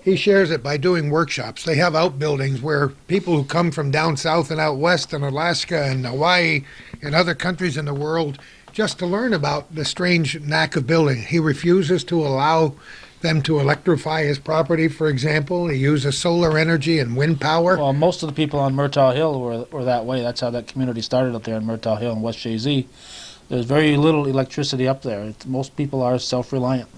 He shares it by doing workshops. They have outbuildings where people who come from down south and out west and Alaska and Hawaii and other countries in the world just to learn about the strange knack of building. He refuses to allow them to electrify his property, for example. He uses solar energy and wind power. Well, most of the people on Murtaugh Hill were that way. That's how that community started up there in Murtaugh Hill in West Jay-Z. There's very little electricity up there. Most people are self-reliant.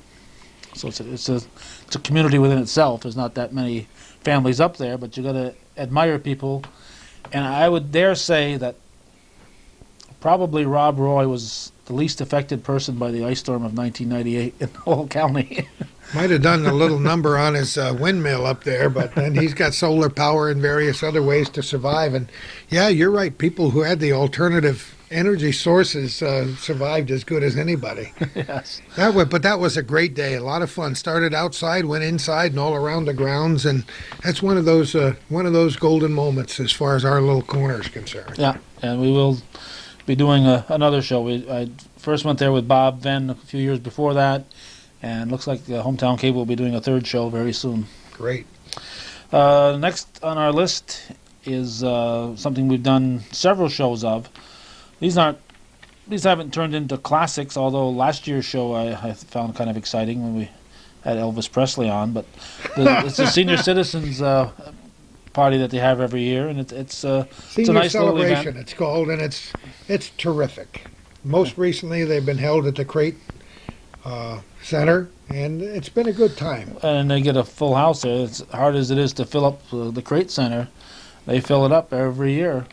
So it's a community within itself. There's not that many families up there, but you got to admire people. And I would dare say that probably Rob Roy was the least affected person by the ice storm of 1998 in the whole county. Might have done a little number on his windmill up there, but then he's got solar power and various other ways to survive. And yeah, you're right. People who had the alternative energy sources survived as good as anybody. Yes. But that was a great day. A lot of fun. Started outside, went inside, and all around the grounds. And that's one of those golden moments as far as our little corner is concerned. Yeah, and we will be doing another show. I first went there with Bob Venn a few years before that. And looks like Hometown Cable will be doing a third show very soon. Great. Next on our list is something we've done several shows of. These haven't turned into classics, although last year's show I found kind of exciting when we had Elvis Presley on. But it's a senior citizens party that they have every year, and it's a nice little celebration. event. It's called, and it's terrific. Most recently, they've been held at the Crate Center, and it's been a good time. And they get a full house there. As hard as it is to fill up the Crate Center, they fill it up every year.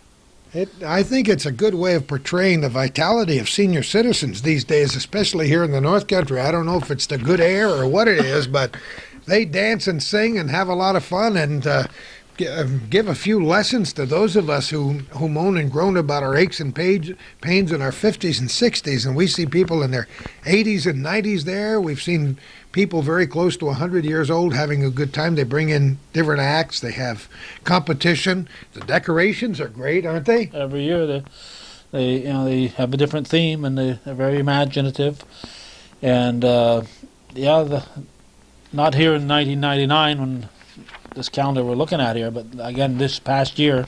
I think it's a good way of portraying the vitality of senior citizens these days, especially here in the North Country. I don't know if it's the good air or what it is, but they dance and sing and have a lot of fun and give a few lessons to those of us who moan and groan about our aches and pains in our 50s and 60s. And we see people in their 80s and 90s there. We've seen people very close to 100 years old having a good time. They bring in different acts. They have competition. The decorations are great, aren't they? Every year they have a different theme, and they're very imaginative. And not here in 1999 when this calendar we're looking at here, but again this past year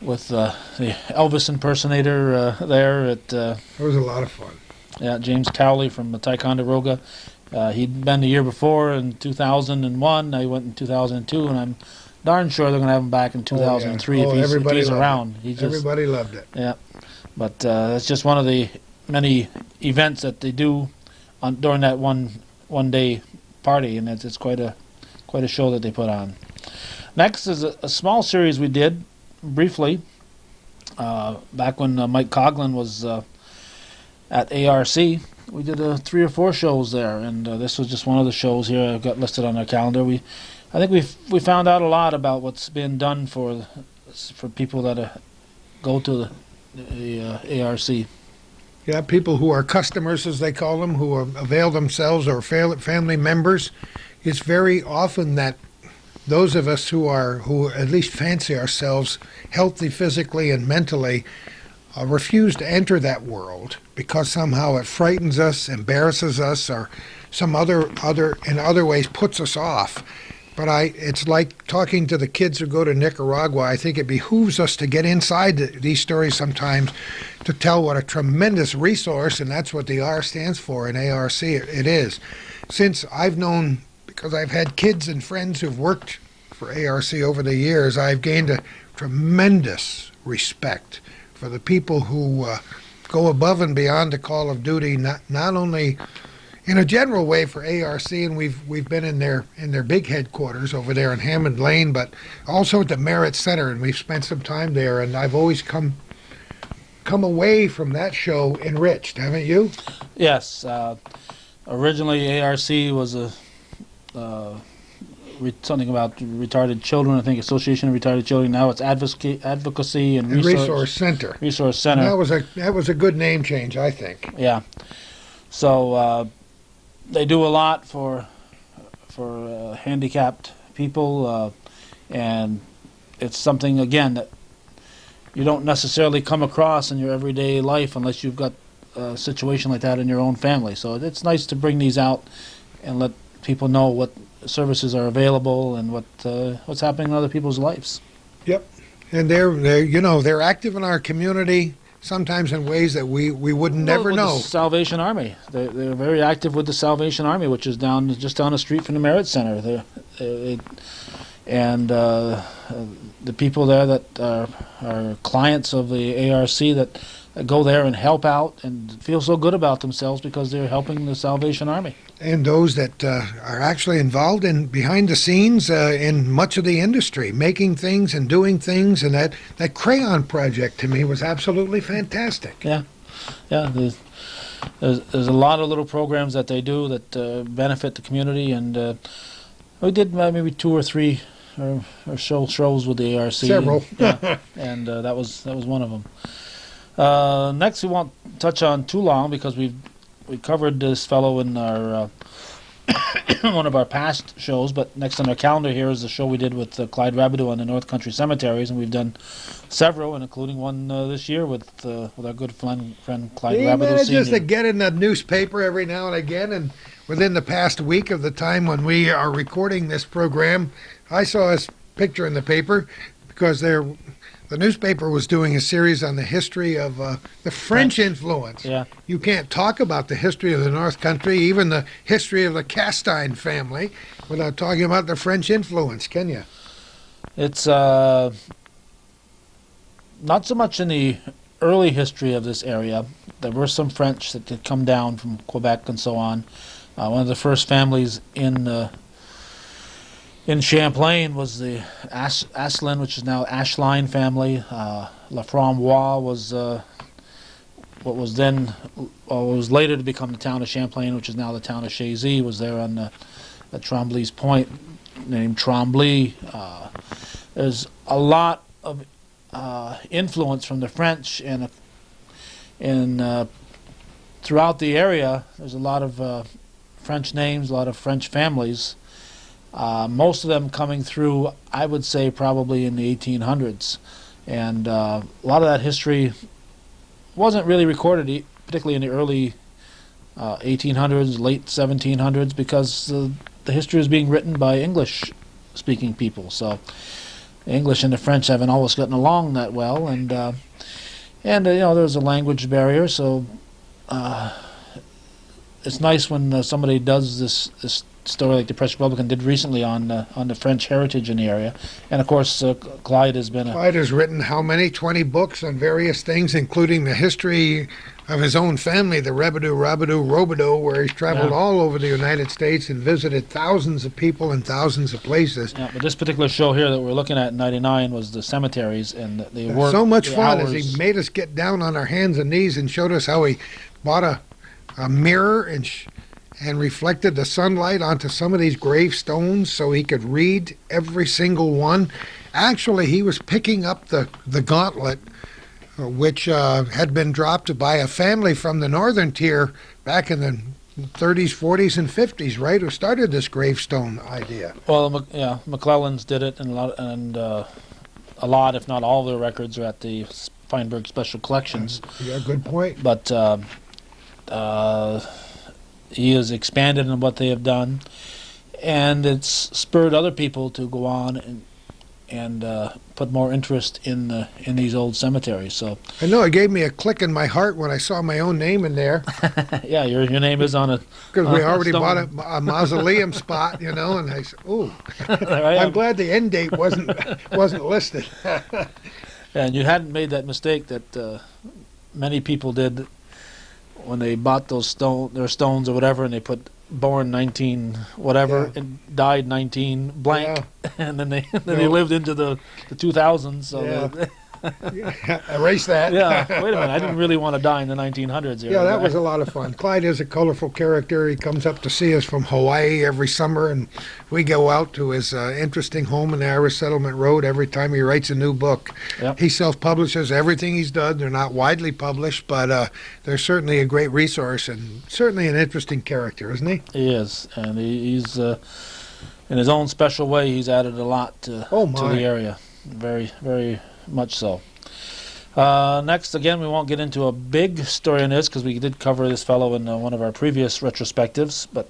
with the Elvis impersonator there at It was a lot of fun. Yeah, James Cowley from Ticonderoga. He'd been the year before in 2001. I went in 2002, and I'm darn sure they're going to have him back in 2003 if he's around. Everybody loved it. Yeah, but it's just one of the many events that they do during that one day party, and it's quite a show that they put on. Next is a small series we did briefly back when Mike Coughlin was at ARC. We did 3 or 4 shows there, and this was just one of the shows here I've got listed on our calendar. I think we found out a lot about what's been done for people that go to the ARC. Yeah, people who are customers, as they call them, who avail themselves or family members. It's very often that those of us who at least fancy ourselves healthy physically and mentally refuse to enter that world because somehow it frightens us, embarrasses us, or some other in other ways puts us off. But it's like talking to the kids who go to Nicaragua. I think it behooves us to get inside these stories sometimes to tell what a tremendous resource, and that's what the R stands for in ARC. It is. Since I've known, because I've had kids and friends who've worked for ARC over the years, I've gained a tremendous respect for the people who go above and beyond the call of duty, not only in a general way for ARC, and we've been in their big headquarters over there in Hammond Lane, but also at the Merritt Center, and we've spent some time there. And I've always come away from that show enriched, haven't you? Yes. Originally, ARC was something about retarded children. I think Association of Retarded Children. Now it's Advocacy and Resource Center. Resource Center. That was a good name change, I think. Yeah. So they do a lot for handicapped people, and it's something again that you don't necessarily come across in your everyday life unless you've got a situation like that in your own family. So it's nice to bring these out and let people know what services are available and what's happening in other people's lives. Yep, and they're active in our community sometimes in ways that we would never know. The Salvation Army, they're very active with the Salvation Army, which is just down the street from the Merritt Center. And the people there that are clients of the ARC that go there and help out and feel so good about themselves because they're helping the Salvation Army. And those that are actually involved in behind the scenes in much of the industry, making things and doing things, and that crayon project to me was absolutely fantastic. Yeah. There's a lot of little programs that they do that benefit the community, and we did maybe 2 or 3 or shows with the ARC. Several. Yeah, and that was one of them. Next, we won't touch on too long because we covered this fellow in our one of our past shows. But next on our calendar here is the show we did with Clyde Rabideau on the North Country Cemeteries, and we've done several, and including one this year with our good friend Clyde Rabideau Sr. Just to get in the newspaper every now and again, and within the past week of the time when we are recording this program, I saw his picture in the paper because the newspaper was doing a series on the history of the French influence. Yeah. You can't talk about the history of the North Country, even the history of the Castine family, without talking about the French influence, can you? It's not so much in the early history of this area. There were some French that had come down from Quebec and so on. One of the first families in Champlain was the Asselin, which is now Ashline family. Laframboise was what was later to become the town of Champlain, which is now the town of Chazy, was there on at Tremblay's Point, named Tremblay. There's a lot of influence from the French, and throughout the area, there's a lot of French names, a lot of French families. Most of them coming through, I would say, probably in the 1800s. And a lot of that history wasn't really recorded, particularly in the early 1800s, late 1700s, because the history was being written by English-speaking people. So the English and the French haven't always gotten along that well, and there's a language barrier. So it's nice when somebody does this story like the Press Republican did recently on the French heritage in the area. And of course, Clyde has written how many? 20 books on various things, including the history of his own family, the Robideau, where he's traveled all over the United States and visited thousands of people in thousands of places. Yeah, but this particular show here that we're looking at in '99 was the cemeteries, and they worked so much fun hours. As he made us get down on our hands and knees and showed us how he bought a mirror and reflected the sunlight onto some of these gravestones so he could read every single one. Actually, he was picking up the gauntlet, which had been dropped by a family from the northern tier back in the 30s, 40s, and 50s, right? Who started this gravestone idea? Well, McClellan's did it, and a lot, if not all, of their records are at the Feinberg Special Collections. Yeah, good point. But he has expanded on what they have done, and it's spurred other people to go on and put more interest in these old cemeteries. So I know it gave me a click in my heart when I saw my own name in there. Yeah, your name is on it because we already bought a mausoleum spot, and I said, "Ooh, I'm glad the end date wasn't listed." And you hadn't made that mistake that many people did when they bought their stones or whatever, and they put born 19 whatever and died 19 blank, and then they lived into the 2000s. So erase that. Yeah, wait a minute. I didn't really want to die in the 1900s. Here. Yeah, that was a lot of fun. Clyde is a colorful character. He comes up to see us from Hawaii every summer, and we go out to his interesting home in the Irish Settlement Road every time he writes a new book. Yep. He self-publishes everything he's done. They're not widely published, but they're certainly a great resource and certainly an interesting character, isn't he? He is, and he's in his own special way. He's added a lot to the area. Very, very much so. Next, again, we won't get into a big story on this because we did cover this fellow in one of our previous retrospectives, but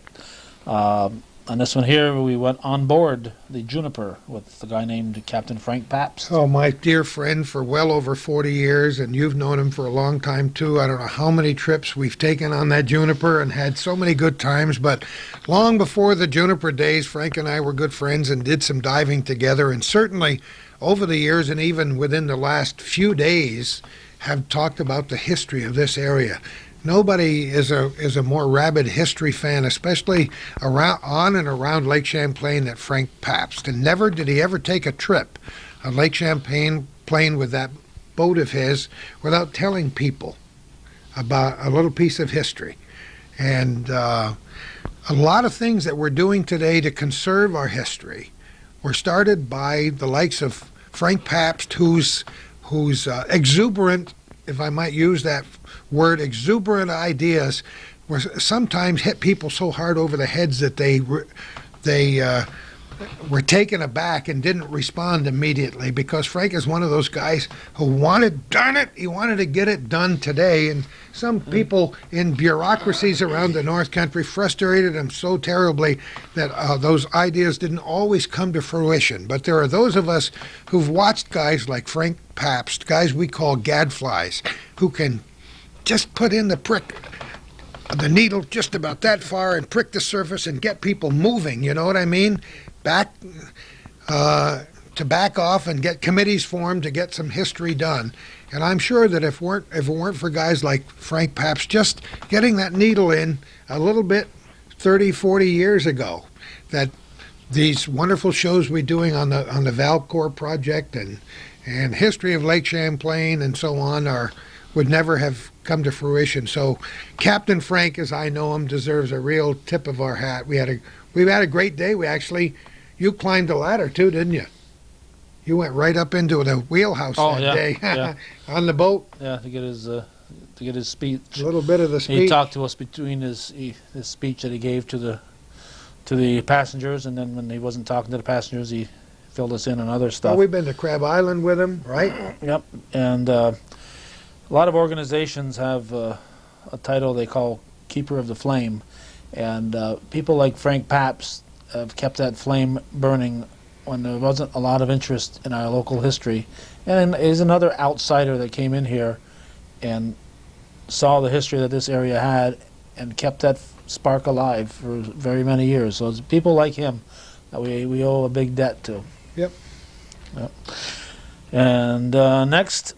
on this one here, we went on board the Juniper with the guy named Captain Frank Pabst. Oh, my dear friend for well over 40 years, and you've known him for a long time, too. I don't know how many trips we've taken on that Juniper and had so many good times, but long before the Juniper days, Frank and I were good friends and did some diving together, and certainly over the years and even within the last few days have talked about the history of this area. Nobody is a more rabid history fan, especially on and around Lake Champlain, than Frank Pabst. And never did he ever take a trip on Lake Champlain with that boat of his without telling people about a little piece of history. And a lot of things that we're doing today to conserve our history were started by the likes of Frank Pabst, whose exuberant, if I might use that word, exuberant ideas were sometimes hit people so hard over the heads that they were taken aback and didn't respond immediately, because Frank is one of those guys who he wanted to get it done today. And some people in bureaucracies around the North Country frustrated him so terribly that those ideas didn't always come to fruition. But there are those of us who've watched guys like Frank Pabst, guys we call gadflies, who can just put in the needle just about that far and prick the surface and get people moving, you know what I mean? To back off and get committees formed to get some history done. And I'm sure that if it weren't for guys like Frank Pabst just getting that needle in a little bit 30, 40 years ago, that these wonderful shows we're doing on the Valcor project and history of Lake Champlain and so on would never have come to fruition. So Captain Frank, as I know him, deserves a real tip of our hat. We've had a great day. You climbed the ladder too, didn't you? You went right up into the wheelhouse day on the boat. Yeah, to get his speech. A little bit of the speech. He talked to us between his speech that he gave to the passengers, and then when he wasn't talking to the passengers, he filled us in on other stuff. Well, we've been to Crab Island with him, right? Yep, and a lot of organizations have a title they call Keeper of the Flame, and people like Frank Pabst have kept that flame burning when there wasn't a lot of interest in our local history. And is another outsider that came in here and saw the history that this area had and kept that spark alive for very many years. So it's people like him that we owe a big debt to. Yep. And next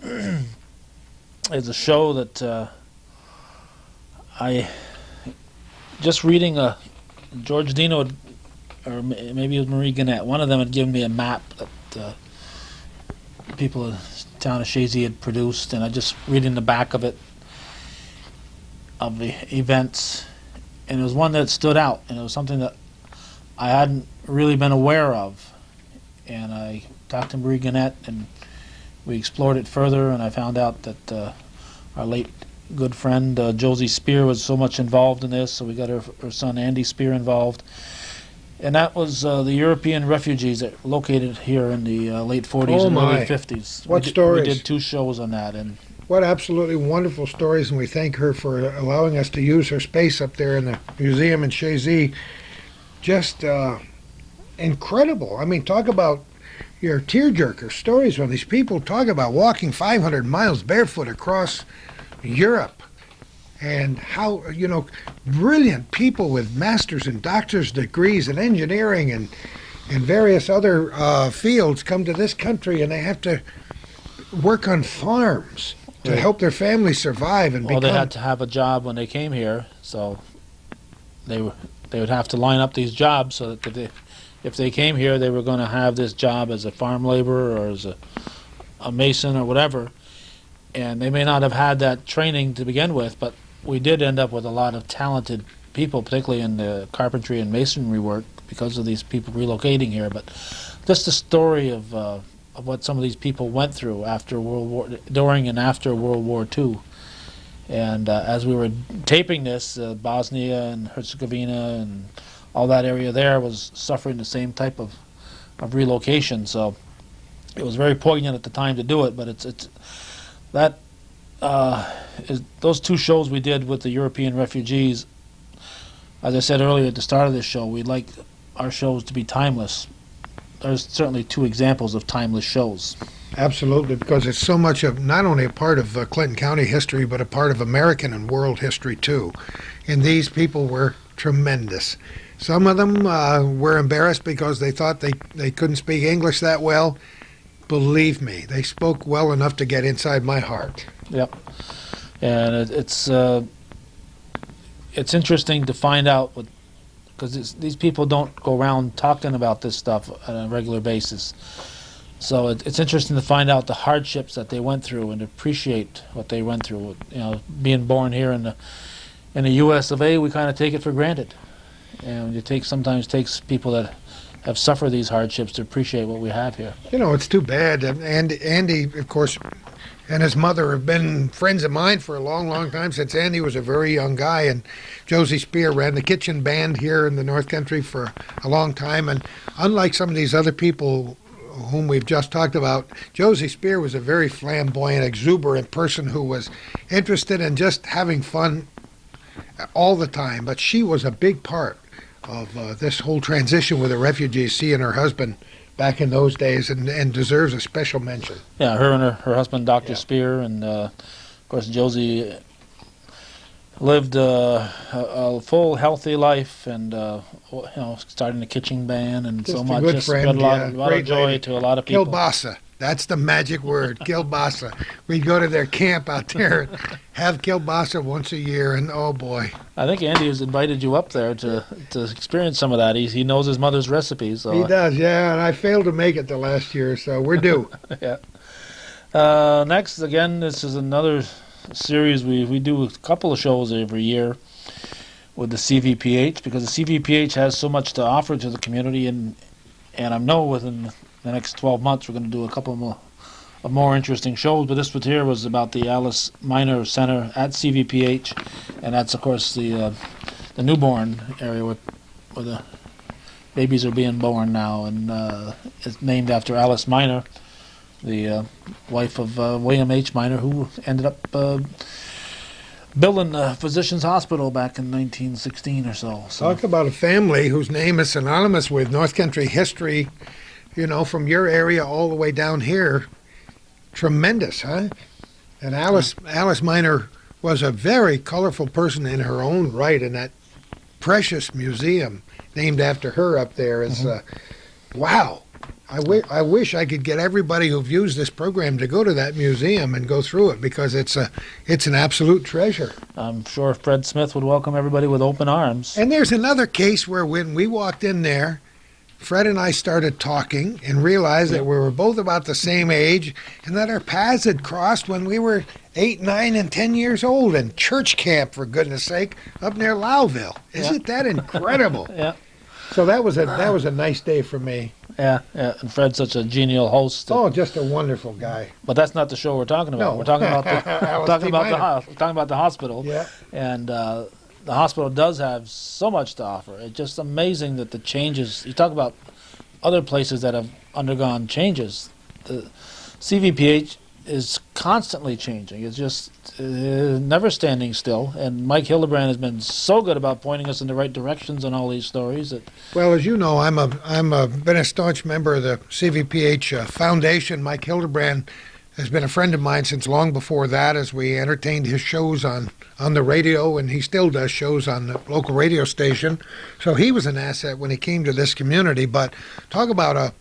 is a show that I just reading George Dino, or maybe it was Marie Gannett. One of them had given me a map that people in the town of Shazy had produced, and I just reading the back of it, of the events, and it was one that stood out, and it was something that I hadn't really been aware of. And I talked to Marie Gannett, and we explored it further, and I found out that our late good friend Josie Spear was so much involved in this, so we got her son Andy Spear involved. And that was the European refugees that were located here in the late 40s and early 50s. What stories? We did 2 shows on that. And what absolutely wonderful stories, and we thank her for allowing us to use her space up there in the museum in Shazy. Just incredible. I mean, talk about your tearjerker stories when these people talk about walking 500 miles barefoot across Europe, and how, brilliant people with master's and doctor's degrees in engineering and various other fields come to this country, and they have to work on farms to help their families survive and Well, become. they had to have a job when they came here, so they would have to line up these jobs so that if they came here, they were going to have this job as a farm laborer or as a mason or whatever. And they may not have had that training to begin with, but we did end up with a lot of talented people, particularly in the carpentry and masonry work, because of these people relocating here. But just the story of what some of these people went through during and after World War II. And as we were taping this, Bosnia and Herzegovina and all that area there was suffering the same type of relocation. So it was very poignant at the time to do it. But those two shows we did with the European refugees. As I said earlier at the start of this show, we like our shows to be timeless. There's certainly two examples of timeless shows. Absolutely, because it's so much of not only a part of Clinton County history, but a part of American and world history too. And these people were tremendous. Some of them were embarrassed because they thought they couldn't speak English that well. Believe me, they spoke well enough to get inside my heart. Yep. And it's interesting to find out, because these people don't go around talking about this stuff on a regular basis. So it's interesting to find out the hardships that they went through and appreciate what they went through. You know, being born here in the U.S. of A., we kind of take it for granted, and sometimes takes people that have suffered these hardships to appreciate what we have here. You know, it's too bad. And Andy, of course, and his mother have been friends of mine for a long, long time, since Andy was a very young guy. And Josie Spear ran the kitchen band here in the North Country for a long time. And unlike some of these other people whom we've just talked about, Josie Spear was a very flamboyant, exuberant person who was interested in just having fun all the time. But she was a big part of this whole transition with the refugees, she and her husband back in those days, and deserves a special mention. Yeah, her and her husband, Dr. Spear, and of course Josie lived a full, healthy life, and starting a kitchen band, and Just so a much. good Just friend, brought a lot of joy lady. to a lot of people. Kielbasa. That's the magic word, kielbasa. We'd go to their camp out there and have kielbasa once a year, and oh boy. I think Andy has invited you up there to experience some of that. He knows his mother's recipes. So. He does, yeah, and I failed to make it the last year, so we're due. Yeah. Next, again, this is another series. We do a couple of shows every year with the CVPH, because the CVPH has so much to offer to the community, and I know within the next 12 months we're going to do a couple more interesting shows. But this one here was about the Alice Minor Center at CVPH, and that's of course the newborn area where the babies are being born now, and it's named after Alice Minor, the wife of William H. Minor, who ended up building the Physicians Hospital back in 1916 or so. Talk about a family whose name is synonymous with North Country history, you know, from your area all the way down here. Tremendous, huh? And Alice Minor was a very colorful person in her own right, in that precious museum named after her up there is, wow. I wish I could get everybody who views this program to go to that museum and go through it, because it's an absolute treasure. I'm sure Fred Smith would welcome everybody with open arms. And there's another case where when we walked in there, Fred and I started talking and realized that we were both about the same age, and that our paths had crossed when we were 8, 9, and 10 years old in church camp, for goodness sake, up near Lowville. Isn't that incredible? Yeah. So that was a nice day for me. Yeah, and Fred's such a genial host. Oh, just a wonderful guy. But that's not the show we're talking about. No. We're talking about Alice talking about the hospital. Yeah. And the hospital does have so much to offer. It's just amazing that the changes. You talk about other places that have undergone changes. The CVPH is constantly changing. It's just never standing still. And Mike Hildebrand has been so good about pointing us in the right directions on all these stories. That Well, as you know, I'm been a staunch member of the CVPH Foundation. Mike Hildebrand has been a friend of mine since long before that, as we entertained his shows on the radio, and he still does shows on the local radio station. So he was an asset when he came to this community. But talk about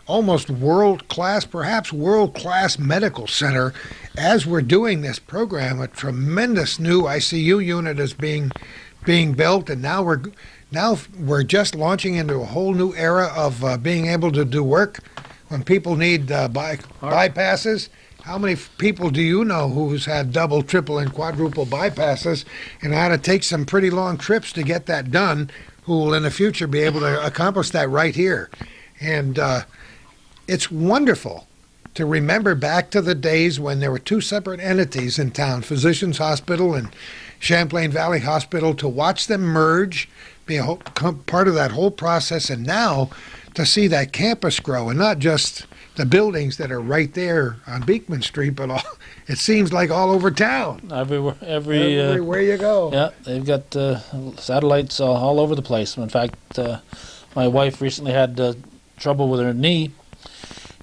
almost world-class, perhaps world-class medical center. As we're doing this program, a tremendous new ICU unit is being built, and now we're just launching into a whole new era of being able to do work when people need bypasses. How many people do you know who's had double, triple, and quadruple bypasses and had to take some pretty long trips to get that done, who will in the future be able to accomplish that right here? And it's wonderful to remember back to the days when there were two separate entities in town, Physicians Hospital and Champlain Valley Hospital, to watch them merge, be a part of that whole process, and now to see that campus grow, and not just the buildings that are right there on Beekman Street, but it seems like all over town. Everywhere you go. Yeah, they've got satellites all over the place. In fact, my wife recently had trouble with her knee,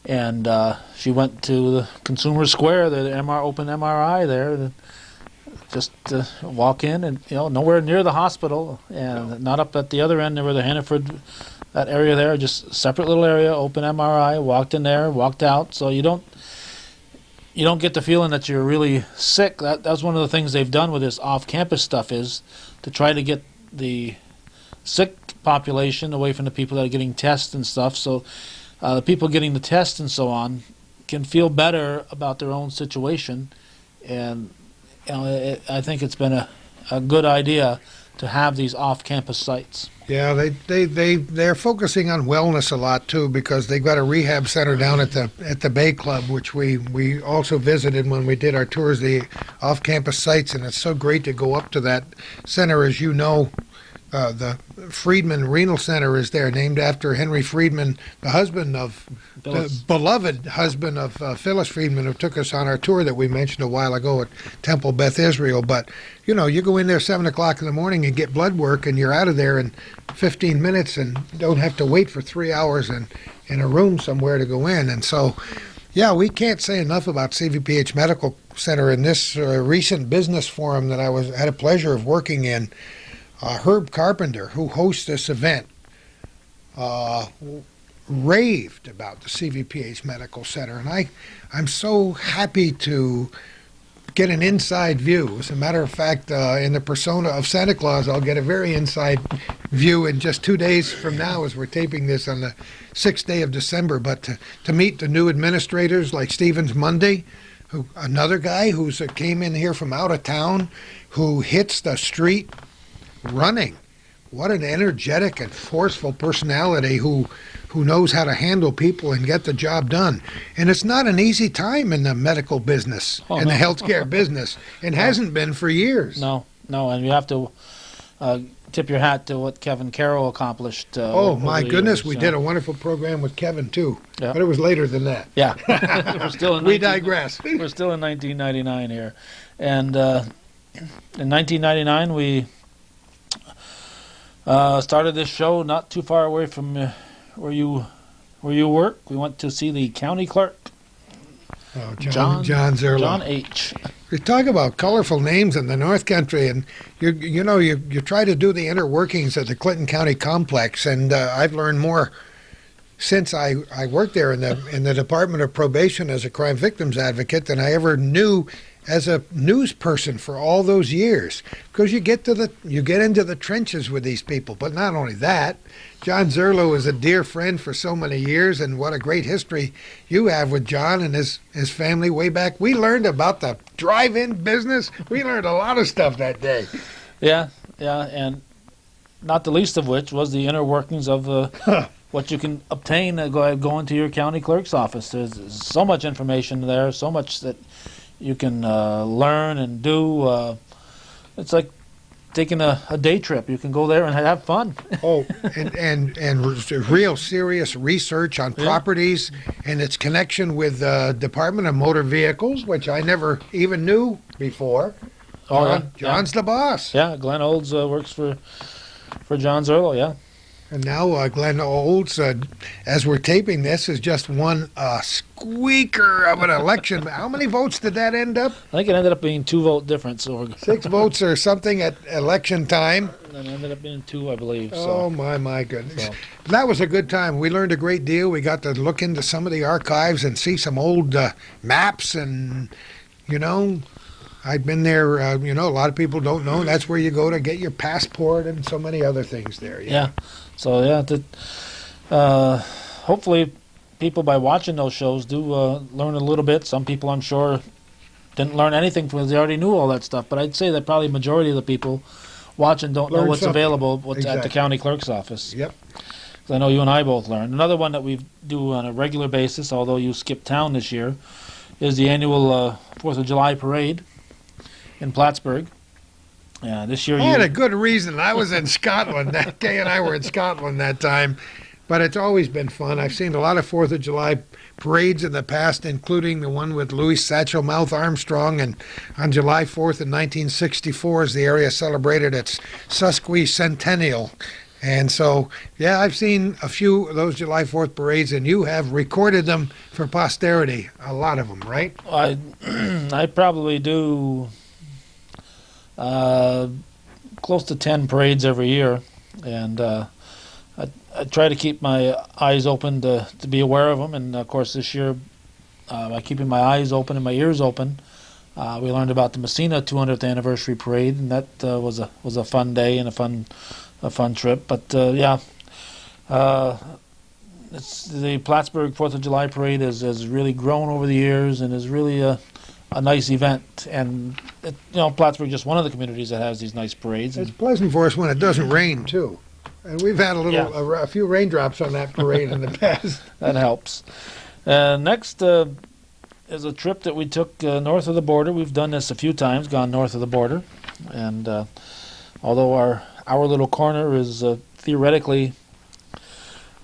and she went to the Consumer Square, the open MRI there. Just walk in, and nowhere near the hospital, and not up at the other end where the Hannaford, that area there, just a separate little area, open MRI. Walked in there, walked out. So you don't get the feeling that you're really sick. That's one of the things they've done with this off-campus stuff, is to try to get the sick population away from the people that are getting tests and stuff. So the people getting the tests and so on can feel better about their own situation, and I think it's been a good idea to have these off-campus sites. Yeah, they're focusing on wellness a lot too, because they've got a rehab center down at the Bay Club, which we also visited when we did our tours, the off-campus sites, and it's so great to go up to that center. As you know, the Friedman Renal Center is there, named after Henry Friedman, the husband of Phyllis. the beloved husband of Phyllis Friedman, who took us on our tour that we mentioned a while ago at Temple Beth Israel. But you go in there 7 o'clock in the morning and get blood work, and you're out of there in 15 minutes, and don't have to wait for 3 hours in a room somewhere to go in. And so, yeah, we can't say enough about CVPH Medical Center. In this recent business forum that I had a pleasure of working in, Herb Carpenter, who hosts this event, raved about the CVPH Medical Center, and I'm so happy to get an inside view. As a matter of fact, in the persona of Santa Claus, I'll get a very inside view in just 2 days from now, as we're taping this on the 6th day of December. But to meet the new administrators like Stevens Mundy, another guy who came in here from out of town, who hits the street running. What an energetic and forceful personality who knows how to handle people and get the job done. And it's not an easy time in the medical business, the healthcare business. It hasn't been for years. No, and you have to tip your hat to what Kevin Carroll accomplished. Oh, my goodness, years, we did a wonderful program with Kevin, too. Yeah. But it was later than that. Yeah. We digress. We're still in 1999 here. And in 1999, we started this show not too far away from where you work. We went to see the county clerk. Oh, John Zerlo. John H. You talk about colorful names in the North Country, and you try to do the inner workings of the Clinton County complex, and I've learned more since I worked there in the Department of Probation as a crime victims advocate than I ever knew as a news person for all those years, because you get into the trenches with these people. But not only that, John Zerlo is a dear friend for so many years, and what a great history you have with John and his family way back. We learned about the drive-in business. We learned a lot of stuff that day. Yeah, and not the least of which was the inner workings of what you can obtain going to your county clerk's office. There's so much information there, so much that you can learn and do. It's like taking a day trip. You can go there and have fun. Oh, and real serious research on properties and its connection with the Department of Motor Vehicles, which I never even knew before. Oh, John's the boss. Yeah, Glenn Olds works for John Zerlo, yeah. And now Glenn Olds, as we're taping this, has just won a squeaker of an election. How many votes did that end up? I think it ended up being 2-vote difference. 6 votes or something at election time. And it ended up being 2, I believe. Oh, my goodness. So. That was a good time. We learned a great deal. We got to look into some of the archives and see some old maps and, I'd been there, a lot of people don't know. That's where you go to get your passport and so many other things there. Yeah. So, hopefully people, by watching those shows, do learn a little bit. Some people, I'm sure, didn't learn anything because they already knew all that stuff. But I'd say that probably majority of the people watching don't know what's available at the county clerk's office. Yep. I know you and I both learned. Another one that we do on a regular basis, although you skipped town this year, is the annual 4th of July parade in Plattsburgh. This year I had a good reason. I was in Scotland. Kay and I were in Scotland that time. But it's always been fun. I've seen a lot of 4th of July parades in the past, including the one with Louis Satchel Mouth Armstrong. And on July 4th in 1964, as the area celebrated its sesquicentennial. And so, yeah, I've seen a few of those July 4th parades, and you have recorded them for posterity. A lot of them, right? I probably do close to 10 parades every year. And I try to keep my eyes open to be aware of them. And, of course, this year, by keeping my eyes open and my ears open, we learned about the Messina 200th anniversary parade, and that was a fun day and a fun trip. But it's the Plattsburgh 4th of July parade has really grown over the years and is really a nice event. And Plattsburgh is just one of the communities that has these nice parades. It's pleasant for us when it doesn't rain too, and we've had a few raindrops on that parade in the past. That helps. Next is a trip that we took north of the border. We've done this a few times, gone north of the border, and although our little corner is theoretically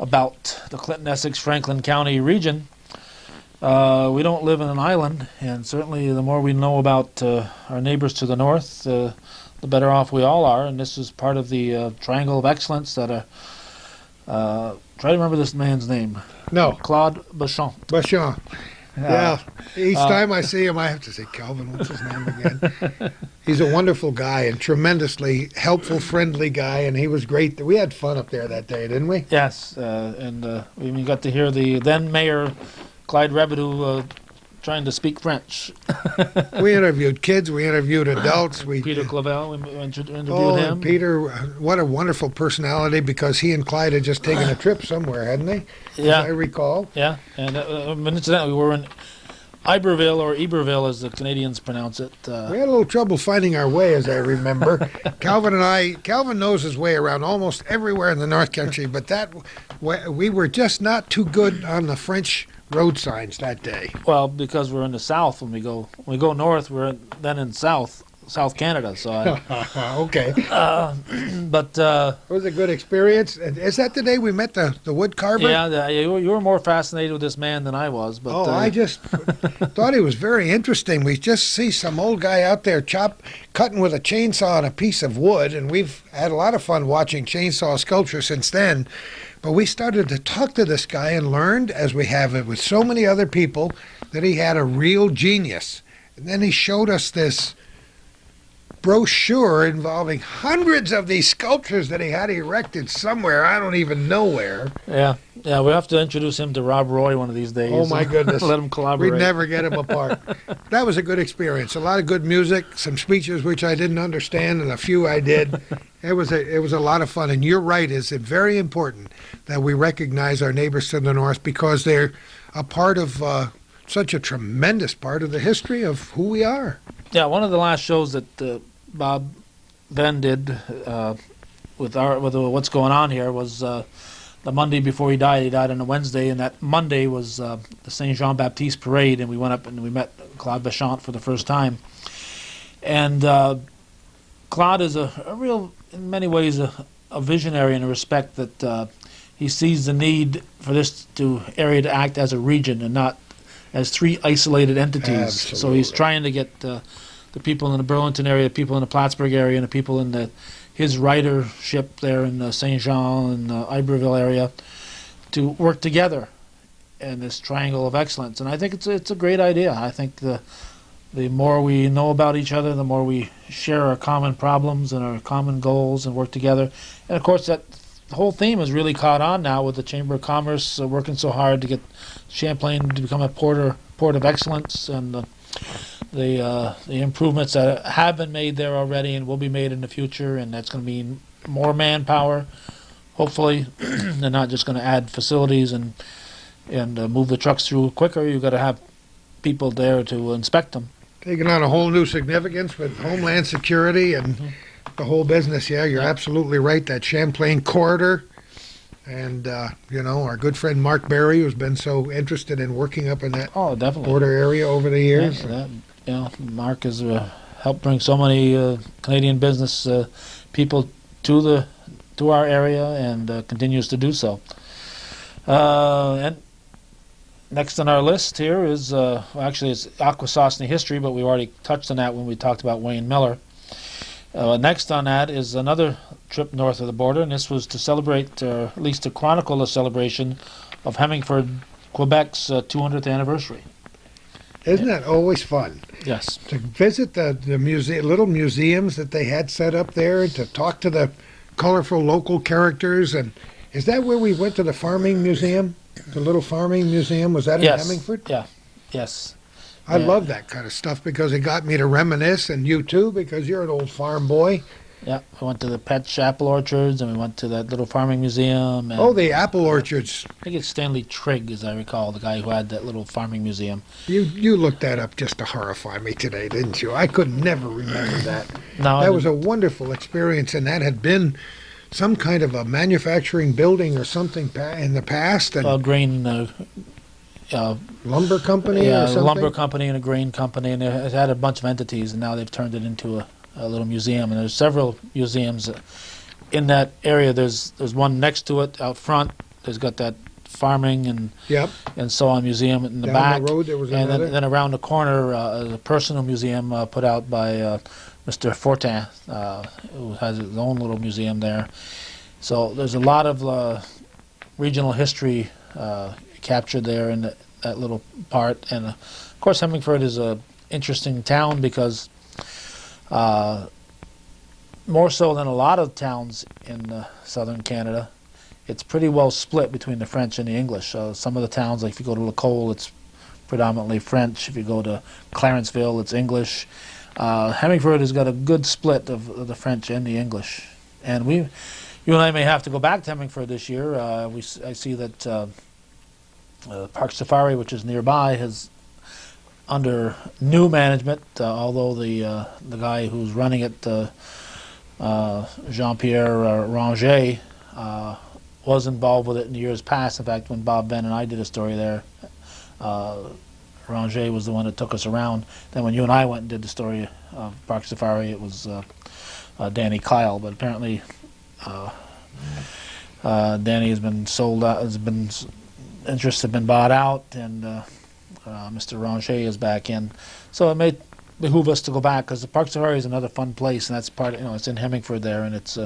about the Clinton, Essex, Franklin County region, we don't live in an island, and certainly the more we know about our neighbors to the north, the better off we all are. And this is part of the Triangle of Excellence that try to remember this man's name. No. Claude Bachand. Bachand. Yeah. Each time I see him, I have to say, Calvin, what's his name again? He's a wonderful guy and tremendously helpful, friendly guy, and he was great. We had fun up there that day, didn't we? Yes, and we even got to hear the then mayor, Clyde Rebidoux, trying to speak French. We interviewed kids, we interviewed adults. Peter Clavel, we interviewed him. him. Peter, what a wonderful personality, because he and Clyde had just taken a trip somewhere, hadn't they? Yeah. As I recall. Yeah, and incidentally, we were in Iberville, or Iberville as the Canadians pronounce it. We had a little trouble finding our way, as I remember. Calvin knows his way around almost everywhere in the North Country, but we were just not too good on the French road signs that day. Well, because we're in the South, when we go north, we're then in South Canada. So, okay. But it was a good experience. Is that the day we met the wood carver? Yeah, you were more fascinated with this man than I was. But I just thought he was very interesting. We just see some old guy out there cutting with a chainsaw on a piece of wood, and we've had a lot of fun watching chainsaw sculpture since then. But we started to talk to this guy and learned, as we have it with so many other people, that he had a real genius. And then he showed us this brochure involving hundreds of these sculptures that he had erected somewhere. I don't even know where. Yeah, we'll have to introduce him to Rob Roy one of these days. Oh, my goodness. Let him collaborate. We'd never get him apart. That was a good experience. A lot of good music, some speeches which I didn't understand, and a few I did. It was a lot of fun. And you're right, it's very important that we recognize our neighbors to the north, because they're a part of such a tremendous part of the history of who we are. Yeah, one of the last shows that Bob Venn did with what's going on here was the Monday before he died. He died on a Wednesday, and that Monday was the Saint Jean Baptiste parade, and we went up and we met Claude Bachand for the first time. And Claude is a real, in many ways, a visionary in the respect that he sees the need for this area to act as a region and not as three isolated entities. Absolutely. So he's trying to get the people in the Burlington area, the people in the Plattsburgh area, and the people in the his ridership there in Saint Jean and Iberville area to work together in this triangle of excellence. And I think it's a great idea. I think the more we know about each other, the more we share our common problems and our common goals and work together. And of course, that whole theme has really caught on now with the Chamber of Commerce working so hard to get Champlain to become a port of excellence, and the improvements that have been made there already and will be made in the future. And that's going to mean more manpower, hopefully. They're not just going to add facilities and move the trucks through quicker. You've got to have people there to inspect them. Taking on a whole new significance with Homeland Security and the whole business. Yeah, you're absolutely right. That Champlain corridor, and our good friend Mark Barry, who's been so interested in working up in that definitely border area over the years. Mark has helped bring so many Canadian business people to our area, and continues to do so. And next on our list here is, actually it's Akwesasne history, but we already touched on that when we talked about Wayne Miller. Next on that is another trip north of the border, and this was to celebrate, or at least to chronicle the celebration of Hemingford, Quebec's 200th anniversary. Isn't that always fun? Yes. To visit the little museums that they had set up there, to talk to the colorful local characters. And is that where we went to the farming museum? The little farming museum, was that in Hemingford? Yeah, yes. I love that kind of stuff because it got me to reminisce, and you too, because you're an old farm boy. Yeah, we went to the pet apple orchards, and we went to that little farming museum. And the apple orchards. I think it's Stanley Trigg, as I recall, the guy who had that little farming museum. You looked that up just to horrify me today, didn't you? I could never remember that. No, that was a wonderful experience, and that had been some kind of a manufacturing building or something in the past. And grain lumber company or something? A lumber company and a grain company, and it had a bunch of entities, and now they've turned it into a little museum. And there's several museums in that area. There's one next to it out front. There's got that farming and so on museum in the Down back. The road there was and another. then around the corner, a personal museum put out by Mr. Fortin, who has his own little museum there. So there's a lot of regional history captured there in that little part. And of course, Hemingford is a interesting town because more so than a lot of towns in southern Canada, it's pretty well split between the French and the English. Some of the towns, like if you go to Lacole, it's predominantly French. If you go to Clarenceville, it's English. Hemingford has got a good split of the French and the English. And you and I may have to go back to Hemingford this year. I see that Park Safari, which is nearby, has under new management, although the guy who's running it, Jean-Pierre Ranger, was involved with it in years past. In fact, when Bob Ben and I did a story there, Ranger was the one that took us around. Then when you and I went and did the story of Park Safari, it was Danny Kyle. But apparently Danny has been sold out, interests have been bought out, and Mr. Ranger is back in. So it may behoove us to go back, because the Park Safari is another fun place, and that's part, it's in Hemingford there, and it's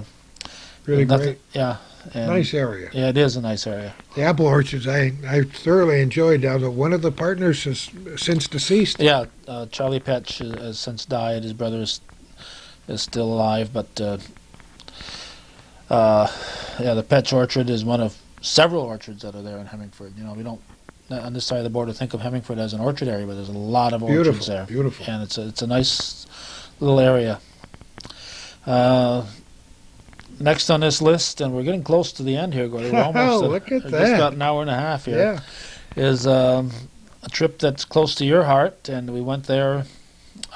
really great. Yeah. Nice area. Yeah, it is a nice area. The apple orchards, I thoroughly enjoyed. Now, one of the partners is since deceased. Yeah, Charlie Petch has since died. His brother is still alive, but the Petch orchard is one of several orchards that are there in Hemingford. We don't on this side of the border think of Hemingford as an orchard area, but there's a lot of orchards there. Beautiful. And it's a nice little area. Next on this list, and we're getting close to the end here, Gordie. We're almost look at that. Just about an hour and a half here. Yeah. Is a trip that's close to your heart, and we went there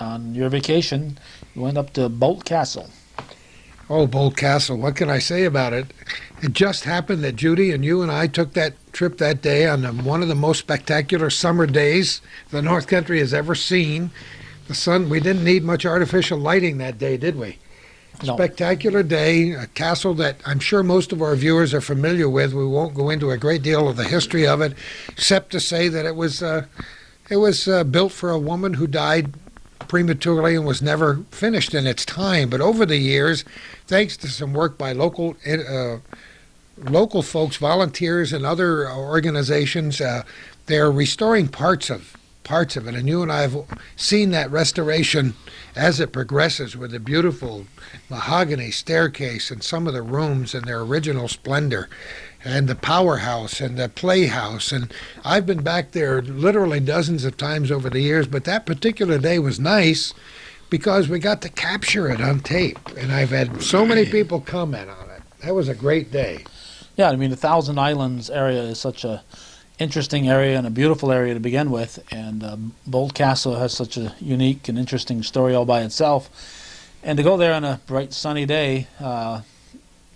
on your vacation. We went up to Bolt Castle. Oh, Bolt Castle. What can I say about it? It just happened that Judy and you and I took that trip that day on one of the most spectacular summer days the North Country has ever seen. The sun, we didn't need much artificial lighting that day, did we? No. Spectacular day, a castle that I'm sure most of our viewers are familiar with. We won't go into a great deal of the history of it, except to say that it was built for a woman who died prematurely and was never finished in its time. But over the years, thanks to some work by local folks, volunteers, and other organizations, they're restoring parts of it. And you and I have seen that restoration as it progresses, with the beautiful mahogany staircase and some of the rooms in their original splendor, and the powerhouse and the playhouse. And I've been back there literally dozens of times over the years, but that particular day was nice because we got to capture it on tape. And I've had so many people comment on it. That was a great day. Yeah, I mean, the Thousand Islands area is such a interesting area and a beautiful area to begin with, and Bold Castle has such a unique and interesting story all by itself. And to go there on a bright sunny day,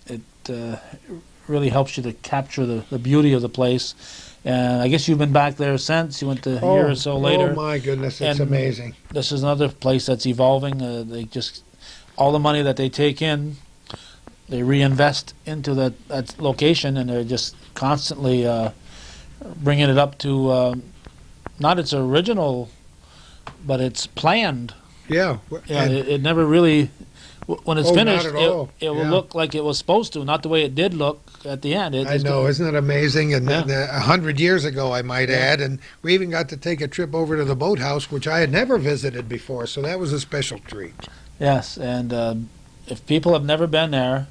it really helps you to capture the beauty of the place. And I guess you've been back there since. You went a year or so later. Oh my goodness, it's amazing. This is another place that's evolving. They just, all the money that they take in, they reinvest into that location, and they're just constantly bringing it up to not its original, but it's planned. Yeah. Yeah, it never really, when it's finished, not at all. it will look like it was supposed to, not the way it did look at the end. I know, isn't it amazing? And 100 years ago, I might add, and we even got to take a trip over to the boathouse, which I had never visited before, so that was a special treat. Yes, and if people have never been there,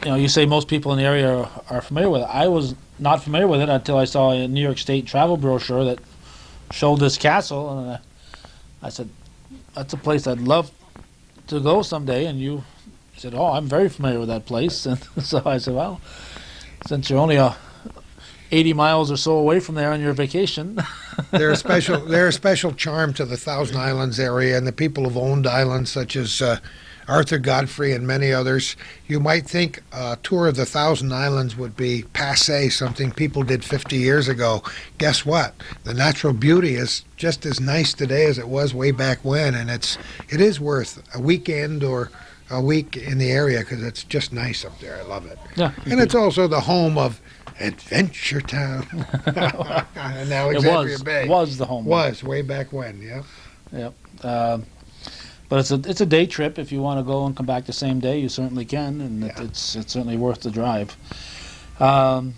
you say most people in the area are familiar with it. I was not familiar with it until I saw a New York State travel brochure that showed this castle, and I said, that's a place I'd love to go someday. And you said, oh, I'm very familiar with that place. And so I said, well, since you're only 80 miles or so away from there on your vacation. They're a special charm to the Thousand Islands area, and the people have owned islands such as Arthur Godfrey and many others. You might think a tour of the Thousand Islands would be passé, something people did 50 years ago. Guess what? The natural beauty is just as nice today as it was way back when, and it is worth a weekend or a week in the area because it's just nice up there. I love it. Yeah. And it's also the home of Adventure Town. And now Exandria Bay. Was the home. Was, way back when, yeah. Yep. But it's a day trip. If you want to go and come back the same day, you certainly can, and it's certainly worth the drive. We're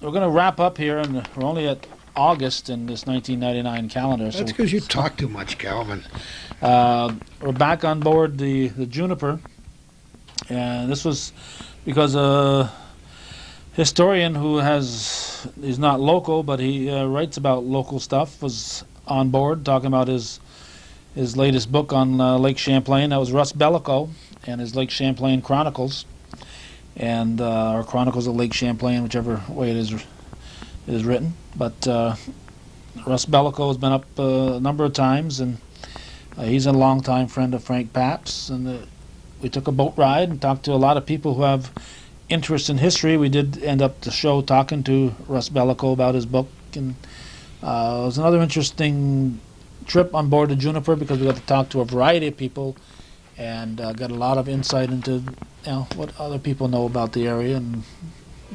going to wrap up here, and we're only at August in this 1999 calendar. That's because you talk too much, Calvin. We're back on board the Juniper, and this was because a historian who he's not local, but he writes about local stuff, was on board talking about his latest book on Lake Champlain. That was Russ Bellico and his Lake Champlain Chronicles, and or Chronicles of Lake Champlain, whichever way it is written. But Russ Bellico has been up a number of times, and he's a longtime friend of Frank Papp's. And we took a boat ride and talked to a lot of people who have interest in history. We did end up the show talking to Russ Bellico about his book, and it was another interesting trip on board the Juniper because we got to talk to a variety of people and got a lot of insight into what other people know about the area, and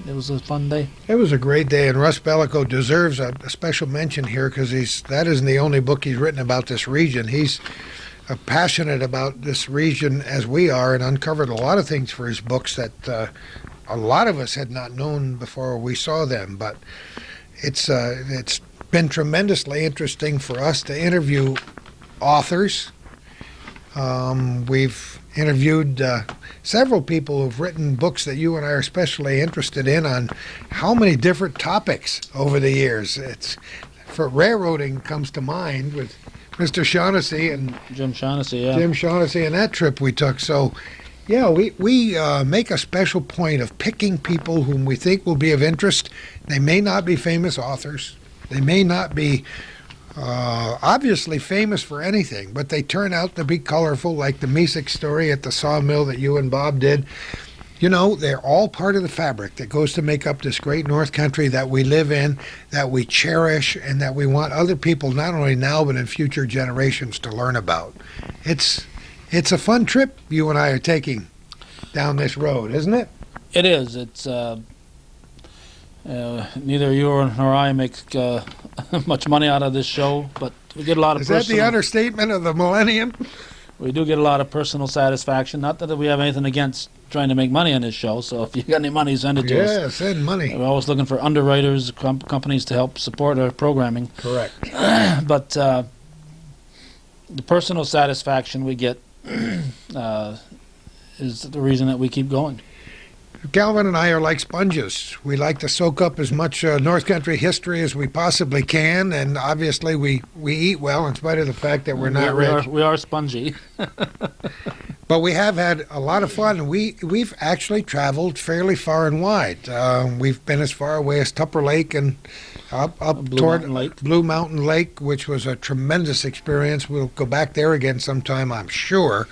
it was a fun day. It was a great day, and Russ Bellico deserves a special mention here because that isn't the only book he's written about this region. He's passionate about this region as we are, and uncovered a lot of things for his books that a lot of us had not known before we saw them. But it's been tremendously interesting for us to interview authors. We've interviewed several people who've written books that you and I are especially interested in on how many different topics over the years. For railroading comes to mind with Mr. Shaughnessy and Jim Shaughnessy, yeah. Jim Shaughnessy and that trip we took. So, yeah, we make a special point of picking people whom we think will be of interest. They may not be famous authors. They may not be obviously famous for anything, but they turn out to be colorful, like the Mesick story at the sawmill that you and Bob did. You know, they're all part of the fabric that goes to make up this great North Country that we live in, that we cherish, and that we want other people, not only now but in future generations, to learn about. It's a fun trip you and I are taking down this road, isn't it? It is. It's neither you nor I make much money out of this show, but we get a lot of Is that the personal. understatement of the millennium? We do get a lot of personal satisfaction. Not that we have anything against trying to make money on this show. So if you got any money, send it to us. Yeah, send money. We're always looking for underwriters, companies to help support our programming. Correct. But the personal satisfaction we get is the reason that we keep going. Calvin and I are like sponges. We like to soak up as much North Country history as we possibly can, and obviously we eat well in spite of the fact that we're not rich. We are spongy. But we have had a lot of fun. We've actually traveled fairly far and wide. We've been as far away as Tupper Lake and up toward Blue Mountain Lake, which was a tremendous experience. We'll go back there again sometime, I'm sure.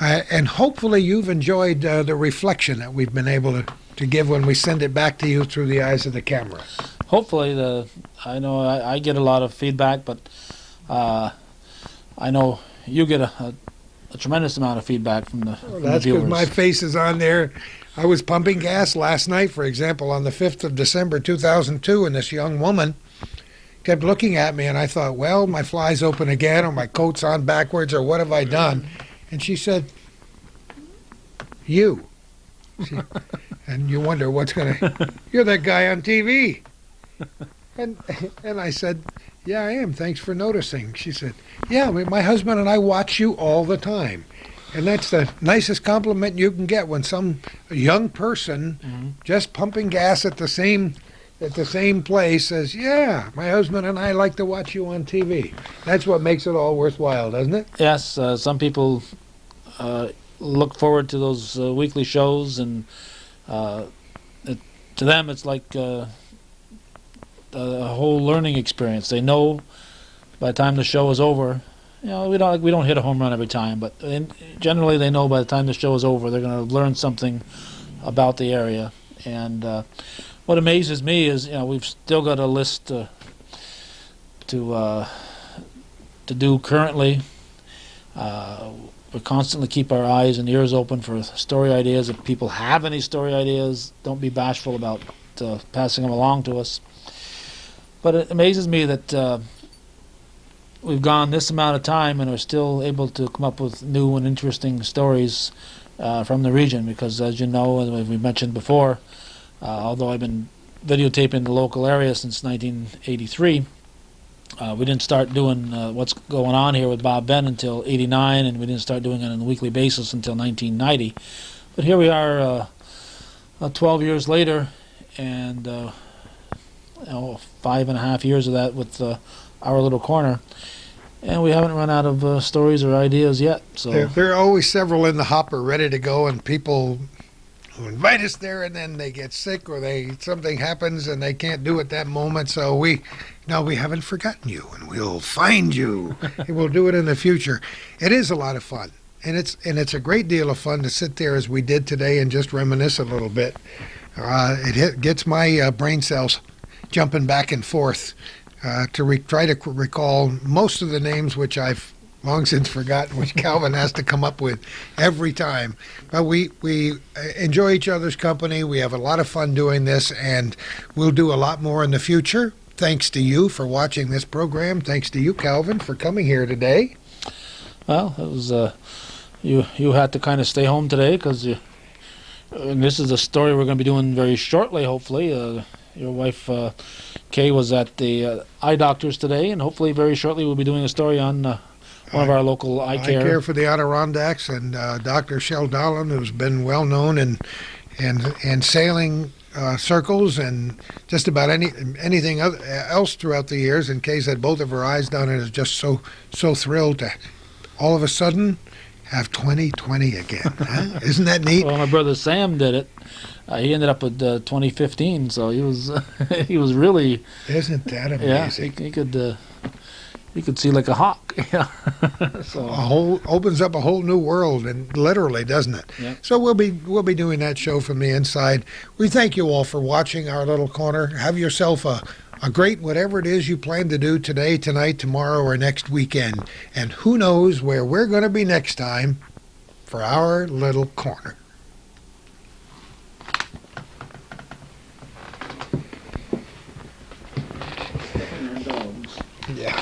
And hopefully you've enjoyed the reflection that we've been able to give when we send it back to you through the eyes of the camera. Hopefully, I know I get a lot of feedback, but I know you get a tremendous amount of feedback from the That's viewers. because my face is on there. I was pumping gas last night, for example, on the 5th of December 2002, and this young woman kept looking at me, and I thought, well, my fly's open again, or my coat's on backwards, or what have I done? And she said, you. And you wonder what's going to... You're that guy on TV. And I said, yeah, I am. Thanks for noticing. She said, yeah, my husband and I watch you all the time. And that's the nicest compliment you can get when some young person just pumping gas at the same place says, yeah, my husband and I like to watch you on TV. That's what makes it all worthwhile, doesn't it? Yes, some people look forward to those weekly shows, and to them it's like a whole learning experience. They know by the time the show is over, we don't hit a home run every time, but generally they know by the time the show is over they're going to learn something about the area. And what amazes me is we've still got a list to do currently. We constantly keep our eyes and ears open for story ideas. If people have any story ideas, don't be bashful about passing them along to us. But it amazes me that we've gone this amount of time and are still able to come up with new and interesting stories from the region, because as you know, as we mentioned before, although I've been videotaping the local area since 1983, we didn't start doing what's going on here with Bob Ben until '89, and we didn't start doing it on a weekly basis until 1990. But here we are 12 years later, and 5.5 years of that with our little corner, and we haven't run out of stories or ideas yet. So there are always several in the hopper ready to go, and people who invite us there, and then they get sick or something happens and they can't do it that moment. So we haven't forgotten you, and we'll find you. And we'll do it in the future. It is a lot of fun, and it's a great deal of fun to sit there as we did today and just reminisce a little bit. It gets my brain cells jumping back and forth to try to recall most of the names which I've long since forgotten, which Calvin has to come up with every time. But we enjoy each other's company. We have a lot of fun doing this, and we'll do a lot more in the future. Thanks to you for watching this program. Thanks to you, Calvin, for coming here today. Well, it was you had to kind of stay home today because this is a story we're going to be doing very shortly, hopefully. Your wife, Kay, was at the eye doctor's today, and hopefully very shortly we'll be doing a story on one of our local eye care. Eye care for the Adirondacks, and Dr. Shell Dolan, who's been well known in sailing circles and just about anything else throughout the years. And Kay's had both of her eyes done and is just so thrilled to all of a sudden have 20/20 again. Huh? Isn't that neat? Well, my brother Sam did it. He ended up with 2015, so he was he was really. Isn't that amazing? Yeah, he could see like a hawk. Yeah. So opens up a whole new world, and literally, doesn't it? Yeah. So we'll be doing that show from the inside. We thank you all for watching our little corner. Have yourself a great whatever it is you plan to do today, tonight, tomorrow, or next weekend. And who knows where we're going to be next time for our little corner. Yeah.